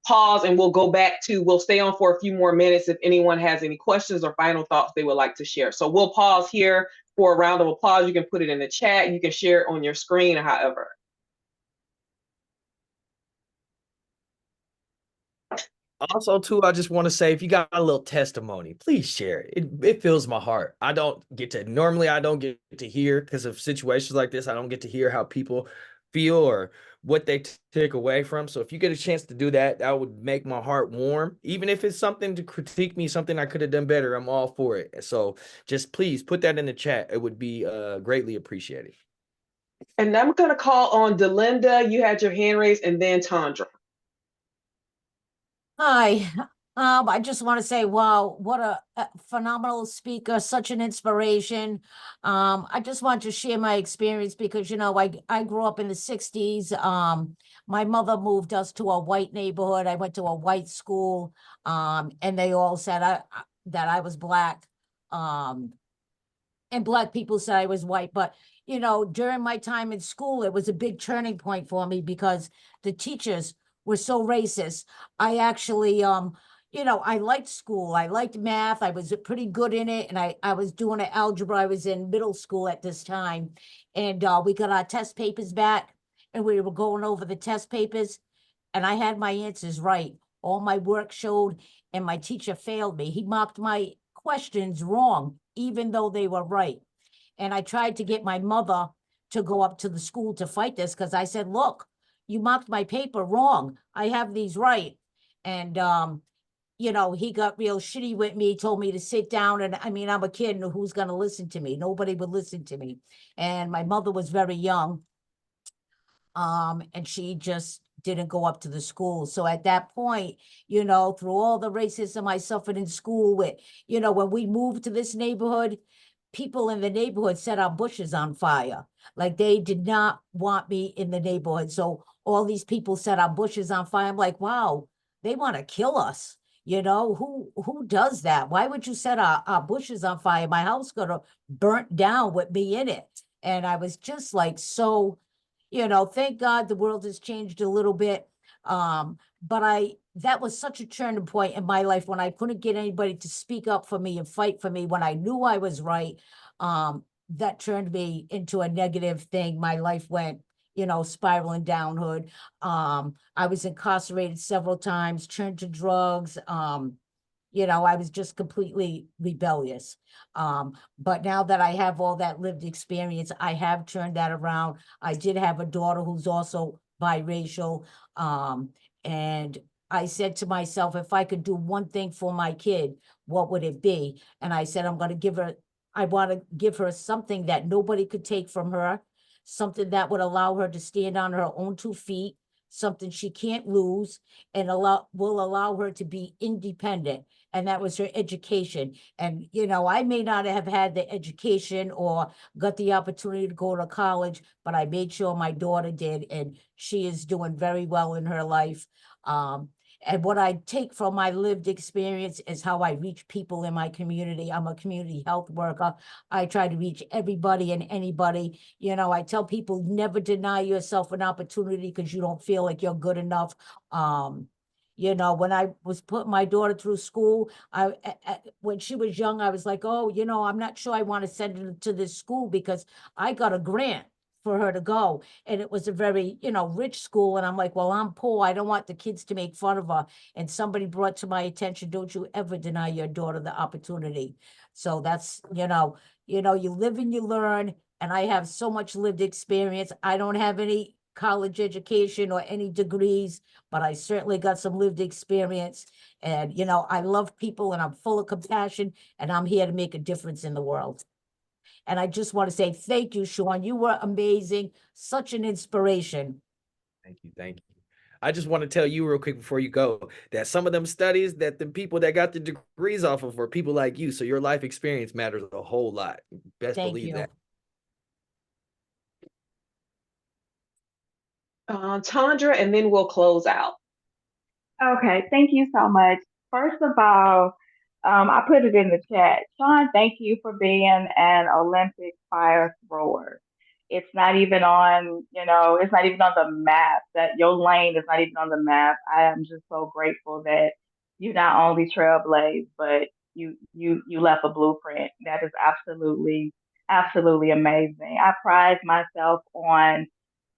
S1: pause, and we'll stay on for a few more minutes if anyone has any questions or final thoughts they would like to share. So we'll pause here for a round of applause. You can put it in the chat. You can share it on your screen, or however.
S2: Also, too, I just want to say, if you got a little testimony, please share it. It fills my heart. Normally I don't get to hear, because of situations like this, I don't get to hear how people feel or what they take away from. So if you get a chance to do that, that would make my heart warm. Even if it's something to critique me, something I could have done better, I'm all for it. So just please put that in the chat. It would be greatly appreciated.
S1: And I'm going to call on Delinda. You had your hand raised, and then Tandra.
S5: Hi. I just want to say, wow, what a phenomenal speaker, such an inspiration. I just want to share my experience because, you know, I grew up in the 60s. My mother moved us to a white neighborhood. I went to a white school, and they all said that I was Black. And Black people said I was white. But, you know, during my time in school, it was a big turning point for me because the teachers were so racist. I actually, you know, I liked school. I liked math. I was pretty good in it. And I was doing an algebra. I was in middle school at this time. And we got our test papers back and we were going over the test papers. And I had my answers right. All my work showed, and my teacher failed me. He marked my questions wrong, even though they were right. And I tried to get my mother to go up to the school to fight this because I said, look, you marked my paper wrong. I have these right. And you know, he got real shitty with me, told me to sit down. And I mean, I'm a kid, and who's going to listen to me? Nobody would listen to me. And my mother was very young. And she just didn't go up to the school. So at that point, you know, through all the racism I suffered in school with, you know, when we moved to this neighborhood, people in the neighborhood set our bushes on fire. Like they did not want me in the neighborhood. So all these people set our bushes on fire. I'm like, wow, they want to kill us. You know, who does that? Why would you set our bushes on fire? My house got burnt down with me in it. And I was just like, so, you know, thank God the world has changed a little bit. But that was such a turning point in my life when I couldn't get anybody to speak up for me and fight for me when I knew I was right. That turned me into a negative thing. My life went, you know, spiraling downward. I was incarcerated several times, turned to drugs. You know, I was just completely rebellious. But now that I have all that lived experience, I have turned that around. I did have a daughter who's also biracial. And I said to myself, if I could do one thing for my kid, what would it be? And I said, I want to give her something that nobody could take from her, something that would allow her to stand on her own 2 feet, something she can't lose, and will allow her to be independent. And that was her education. And, you know, I may not have had the education or got the opportunity to go to college, but I made sure my daughter did, and she is doing very well in her life. And what I take from my lived experience is how I reach people in my community. I'm a community health worker. I try to reach everybody and anybody. You know, I tell people never deny yourself an opportunity because you don't feel like you're good enough. You know, when I was putting my daughter through school, when she was young, I was like, oh, you know, I'm not sure I want to send her to this school because I got a grant for her to go. And it was a very, you know, rich school. And I'm like, well, I'm poor. I don't want the kids to make fun of her. And somebody brought to my attention, don't you ever deny your daughter the opportunity. So that's, you live and you learn. And I have so much lived experience. I don't have any college education or any degrees, but I certainly got some lived experience. And, you know, I love people and I'm full of compassion and I'm here to make a difference in the world. And I just want to say thank you, Sean. You were amazing, such an inspiration.
S2: Thank you. Thank you. I just want to tell you real quick before you go that some of them studies that the people that got the degrees off of were people like you. So your life experience matters a whole lot. Best
S5: Thank
S2: believe
S5: you.
S2: that.
S1: Tandra, and then we'll close out.
S3: Okay, thank you so much. First of all, I put it in the chat. Sean, thank you for being an Olympic fire thrower. It's not even on, it's not even on the map. That your lane is not even on the map. I am just so grateful that you not only trailblazed, but you left a blueprint. That is absolutely amazing. I pride myself on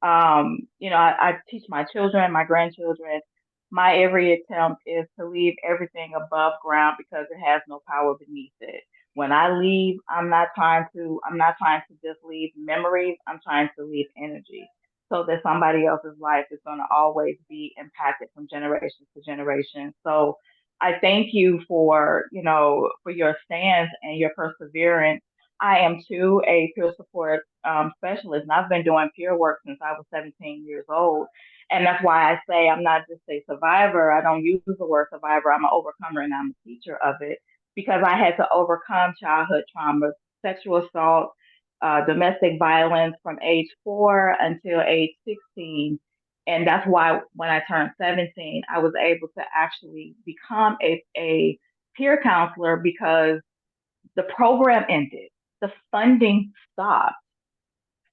S3: I teach my children, my grandchildren. My every attempt is to leave everything above ground because it has no power beneath it. When I leave, I'm not trying to just leave memories. I'm trying to leave energy. so that somebody else's life is going to always be impacted from generation to generation. So I thank you for, for your stance and your perseverance. I am too a peer support specialist, and I've been doing peer work since I was 17 years old. And that's why I say I'm not just a survivor. I don't use the word survivor. I'm an overcomer and I'm a teacher of it, because I had to overcome childhood trauma, sexual assault, domestic violence from age 4 until age 16. And that's why when I turned 17, I was able to actually become a peer counselor, because the program ended, the funding stopped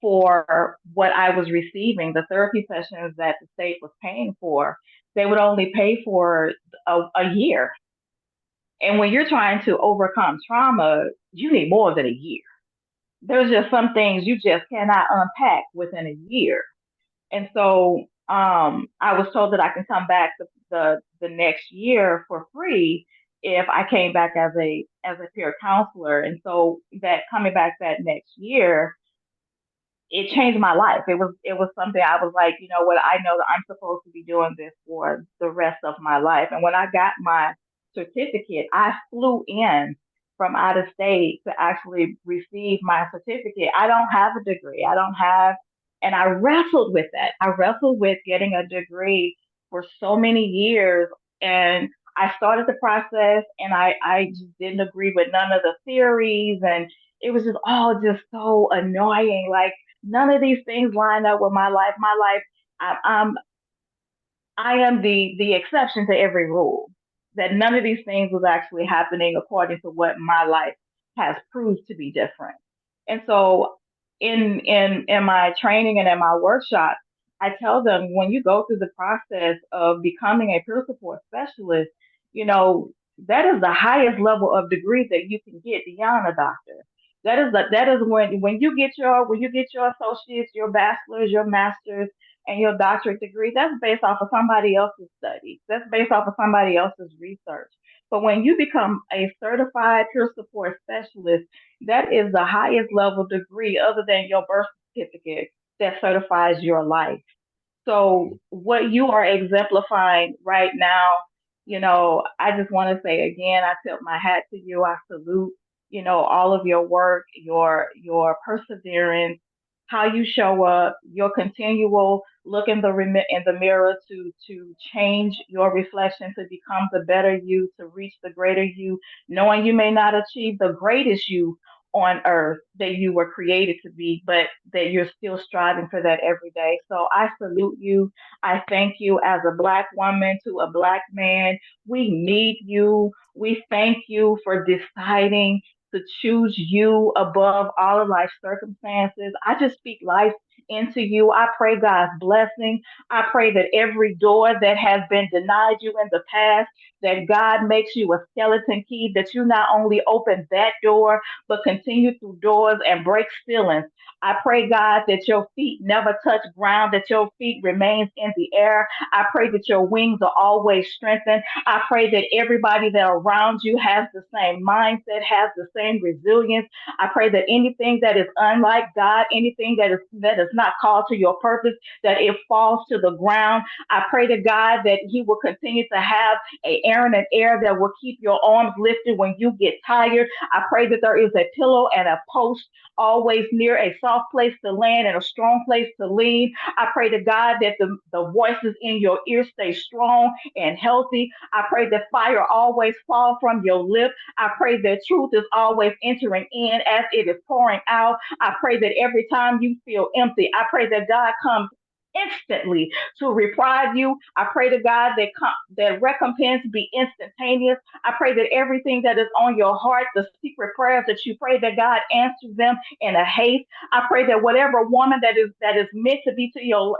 S3: for what I was receiving, the therapy sessions that the state was paying for. They would only pay for a year. And when you're trying to overcome trauma, you need more than a year. There's just some things you just cannot unpack within a year. And so I was told that I can come back the next year for free if I came back as a peer counselor. And so that coming back that next year, it changed my life. It was something I was like, you know what, I know that I'm supposed to be doing this for the rest of my life. And when I got my certificate, I flew in from out of state to actually receive my certificate. I don't have a degree. I don't have, and I wrestled with that. I wrestled with getting a degree for so many years. And I started the process, and I just didn't agree with none of the theories, and it was just all just so annoying. Like, none of these things line up with my life. My life, I am the exception to every rule. That none of these things was actually happening according to what my life has proved to be different. And so, in my training and in my workshop, I tell them, when you go through the process of becoming a peer support specialist, you know that is the highest level of degree that you can get beyond a doctor. That is when you get your associates, your bachelor's, your master's, and your doctorate degree. That's based off of somebody else's studies. That's based off of somebody else's research. But when you become a certified peer support specialist, that is the highest level degree other than your birth certificate that certifies your life. So what you are exemplifying right now, I just want to say again, I tip my hat to you. I salute, all of your work, your perseverance, how you show up, your continual look in the mirror to change your reflection, to become the better you, to reach the greater you, knowing you may not achieve the greatest you on earth that you were created to be, but that you're still striving for that every day. So I salute you. I thank you as a Black woman to a Black man. We need you. We thank you for deciding to choose you above all of life's circumstances. I just speak life into you. I pray God's blessing. I pray that every door that has been denied you in the past, that God makes you a skeleton key, that you not only open that door, but continue through doors and break ceilings. I pray, God, that your feet never touch ground, that your feet remains in the air. I pray that your wings are always strengthened. I pray that everybody that around you has the same mindset, has the same resilience. I pray that anything that is unlike God, anything that is not called to your purpose, that it falls to the ground. I pray to God that He will continue to have a Aaron and air that will keep your arms lifted when you get tired. I pray that there is a pillow and a post always near, a soft place to land and a strong place to lean. I pray to God that the voices in your ear stay strong and healthy. I pray that fire always fall from your lip. I pray that truth is always entering in as it is pouring out. I pray that every time you feel empty, I pray that God comes instantly to reprieve you. I pray to God that recompense be instantaneous. I pray that everything that is on your heart, the secret prayers that you pray, that God answers them in a haste. I pray that whatever woman that is meant to be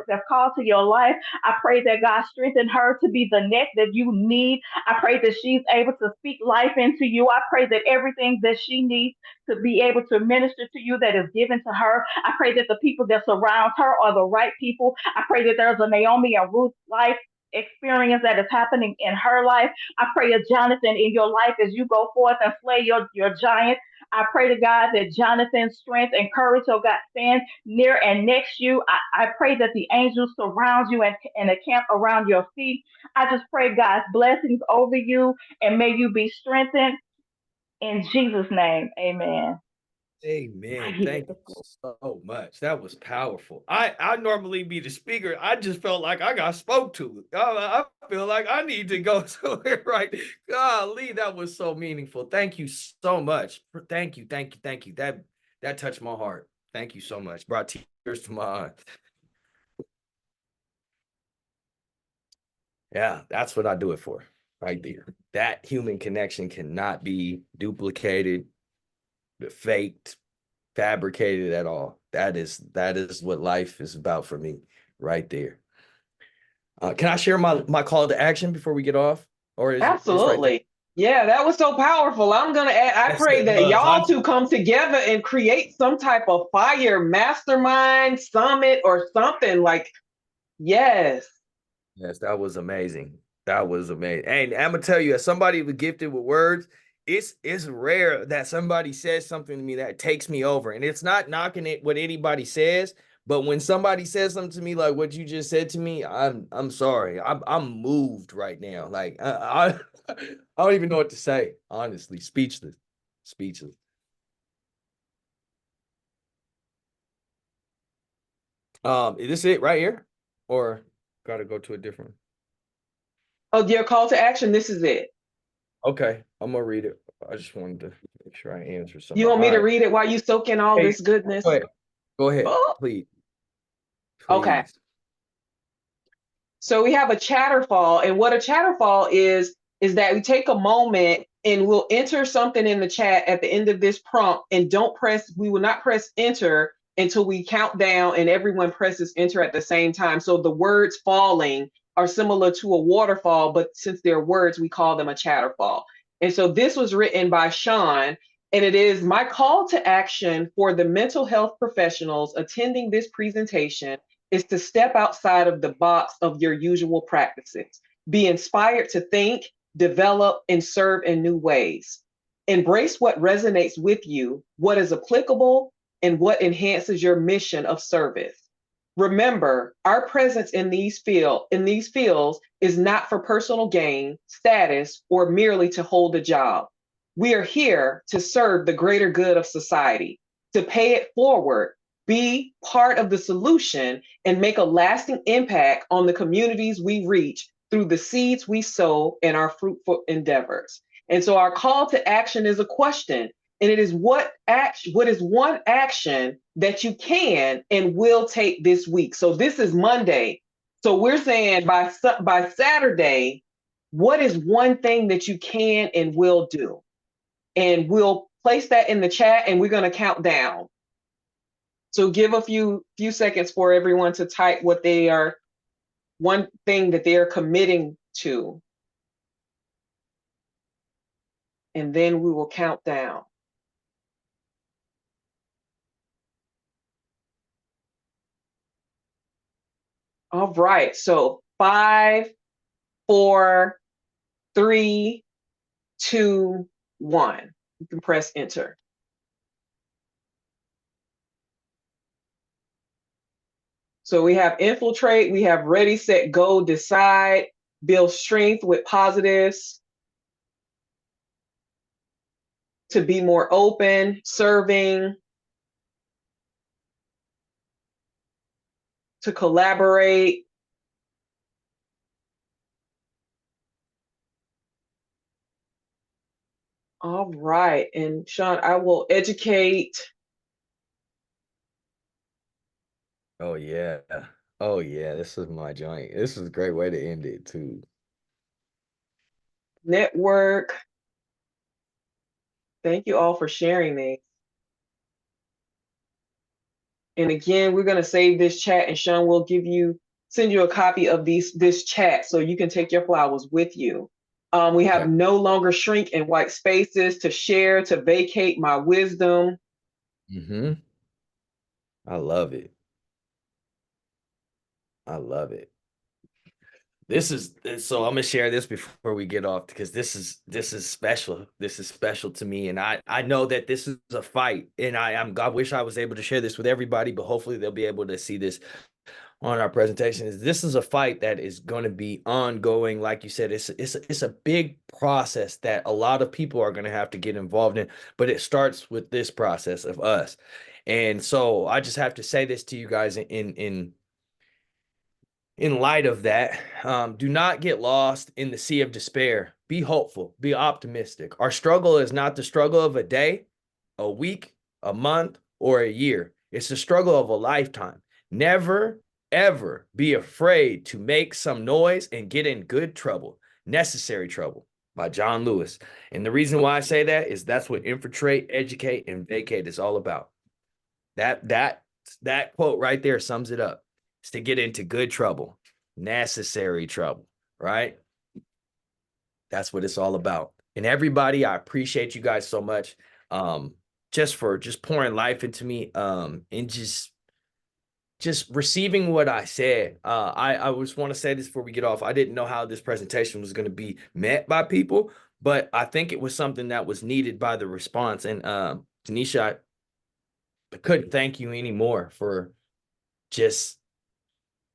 S3: that's called to your life, I pray that God strengthen her to be the neck that you need. I pray that she's able to speak life into you. I pray that everything that she needs to be able to minister to you that is given to her. I pray that the people that surround her are the right people. I pray that there's a Naomi and Ruth life experience that is happening in her life. I pray a Jonathan in your life as you go forth and slay your giant. I pray to God that Jonathan's strength and courage, oh God, stands near and next to you. I pray that the angels surround you and encamp around your feet. I just pray God's blessings over you, and may you be strengthened in Jesus' name. Amen.
S2: Amen. Thank you so much. That was powerful. I normally be the speaker. I just felt like I got spoke to. I feel like I need to go somewhere, right? Golly, that was so meaningful. Thank you so much. Thank you. That touched my heart. Thank you so much. Brought tears to my eyes. Yeah, that's what I do it for, right there. That human connection cannot be duplicated, faked, fabricated at all. That is what life is about for me, right there. Can I share my call to action before we get off? Or is it's right there?
S1: Absolutely. Yeah, that was so powerful. I'm going to add, I
S2: Yes,
S1: pray
S2: it
S1: that
S2: was.
S1: y'all two come together and create some type of fire mastermind summit or something like, yes.
S2: Yes, that was amazing. That was amazing. And I'm gonna tell you, as somebody who's gifted with words, it's rare that somebody says something to me that takes me over. And it's not knocking it what anybody says, but when somebody says something to me like what you just said to me, I'm sorry. I'm moved right now. Like I don't even know what to say, honestly. Speechless. Speechless. Is this it right here? Or gotta go to a different?
S1: Oh, your call to action, this is it.
S2: Okay, I'm gonna read it. I just wanted to make sure I answer
S1: You
S2: somebody.
S1: want me
S2: All
S1: to
S2: right.
S1: read it while you soak in all
S2: Hey,
S1: this goodness?
S2: go ahead. Go ahead,
S1: Oh,
S2: please.
S1: okay.
S2: Please.
S1: So we have a chatterfall, and what a chatterfall is that we take a moment and we'll enter something in the chat at the end of this prompt, and we will not press enter until we count down and everyone presses enter at the same time. So the words falling are similar to a waterfall, but since they're words, we call them a chatterfall. And so this was written by Sean, and it is my call to action for the mental health professionals attending this presentation is to step outside of the box of your usual practices. Be inspired to think, develop, and serve in new ways. Embrace what resonates with you, what is applicable, and what enhances your mission of service. Remember, our presence in these fields is not for personal gain, status, or merely to hold a job. We are here to serve the greater good of society, to pay it forward, be part of the solution, and make a lasting impact on the communities we reach through the seeds we sow in our fruitful endeavors. And so our call to action is a question, and it is what is one action that you can and will take this week. So this is Monday. So we're saying by Saturday, what is one thing that you can and will do? And we'll place that in the chat, and we're going to count down. So give a few seconds for everyone to type what they are, one thing that they're committing to. And then we will count down. All right, so 5, 4, 3, 2, 1. You can press enter. So we have infiltrate, we have ready, set, go, decide, build strength with positives, to be more open, serving, to collaborate, all right. And Sean, I will educate.
S2: Oh yeah. Oh yeah. This is my joint. This is a great way to end it too.
S1: Network. Thank you all for sharing these. And again, we're going to save this chat, and Sean will send you a copy of this chat so you can take your flowers with you. We have no longer shrink in white spaces, to share, to vacate my wisdom.
S2: Mm-hmm. I love it. I love it. So I'm gonna share this before we get off, because this is special. This is special to me, and I know that this is a fight, and I wish I was able to share this with everybody, but hopefully they'll be able to see this on our presentation. This is a fight that is going to be ongoing. Like you said, it's a big process that a lot of people are going to have to get involved in, but it starts with this process of us. And so I just have to say this to you guys in light of that. Do not get lost in the sea of despair. Be hopeful, be optimistic. Our struggle is not the struggle of a day, a week, a month, or a year. It's the struggle of a lifetime. Never, ever be afraid to make some noise and get in good trouble. Necessary Trouble by John Lewis. And the reason why I say that is that's what Infiltrate, Educate, and Vacate is all about. That quote right there sums it up. It's to get into good trouble, necessary trouble, right? That's what it's all about. And everybody, I appreciate you guys so much, just for pouring life into me, and just receiving what I said. I just want to say this before we get off. I didn't know how this presentation was going to be met by people, but I think it was something that was needed by the response. And Tanisha, I couldn't thank you anymore for just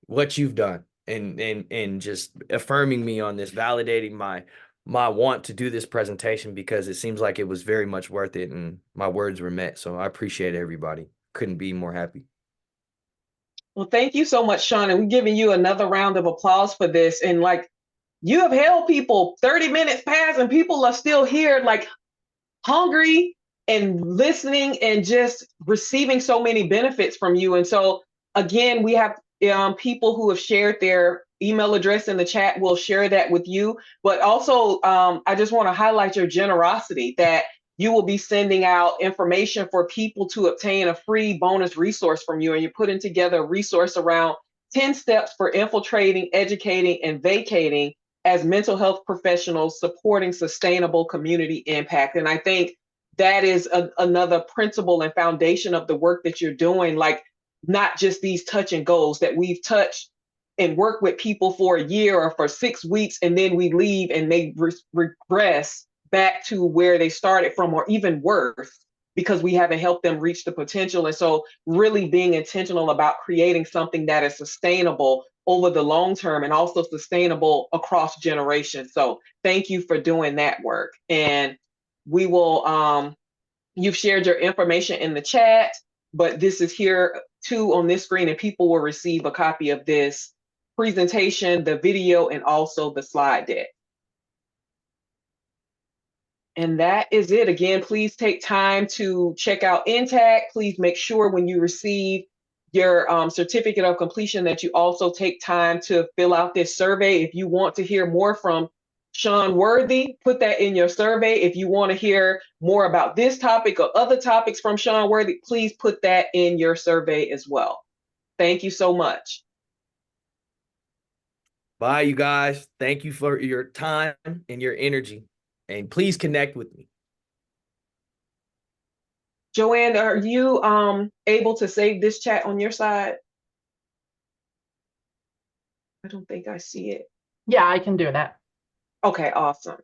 S2: what you've done, and just affirming me on this, validating my want to do this presentation, because it seems like it was very much worth it and my words were met. So I appreciate everybody. Couldn't be more happy.
S1: Well, thank you so much, Sean. And we're giving you another round of applause for this. And like, you have held people 30 minutes past and people are still here, like hungry and listening and just receiving so many benefits from you. And so again, we have people who have shared their email address in the chat. We'll share that with you. But also, I just want to highlight your generosity that you will be sending out information for people to obtain a free bonus resource from you. And you're putting together a resource around 10 steps for infiltrating, educating, and vacating as mental health professionals supporting sustainable community impact. And I think that is another principle and foundation of the work that you're doing, like not just these touch and goes that we've touched and worked with people for a year or for 6 weeks, and then we leave and they regress back to where they started from, or even worse, because we haven't helped them reach the potential. And so really being intentional about creating something that is sustainable over the long term and also sustainable across generations. So thank you for doing that work. And we will, you've shared your information in the chat, but this is here too on this screen, and people will receive a copy of this presentation, the video, and also the slide deck. And that is it. Again, please take time to check out Intact. Please make sure when you receive your certificate of completion that you also take time to fill out this survey. If you want to hear more from Sean Worthy, put that in your survey. If you want to hear more about this topic or other topics from Sean Worthy, please put that in your survey as well. Thank you so much.
S2: Bye, you guys. Thank you for your time and your energy. And please connect with me.
S1: Joanne, are you able to save this chat on your side? I don't think I see it.
S8: Yeah, I can do that.
S1: Okay, awesome.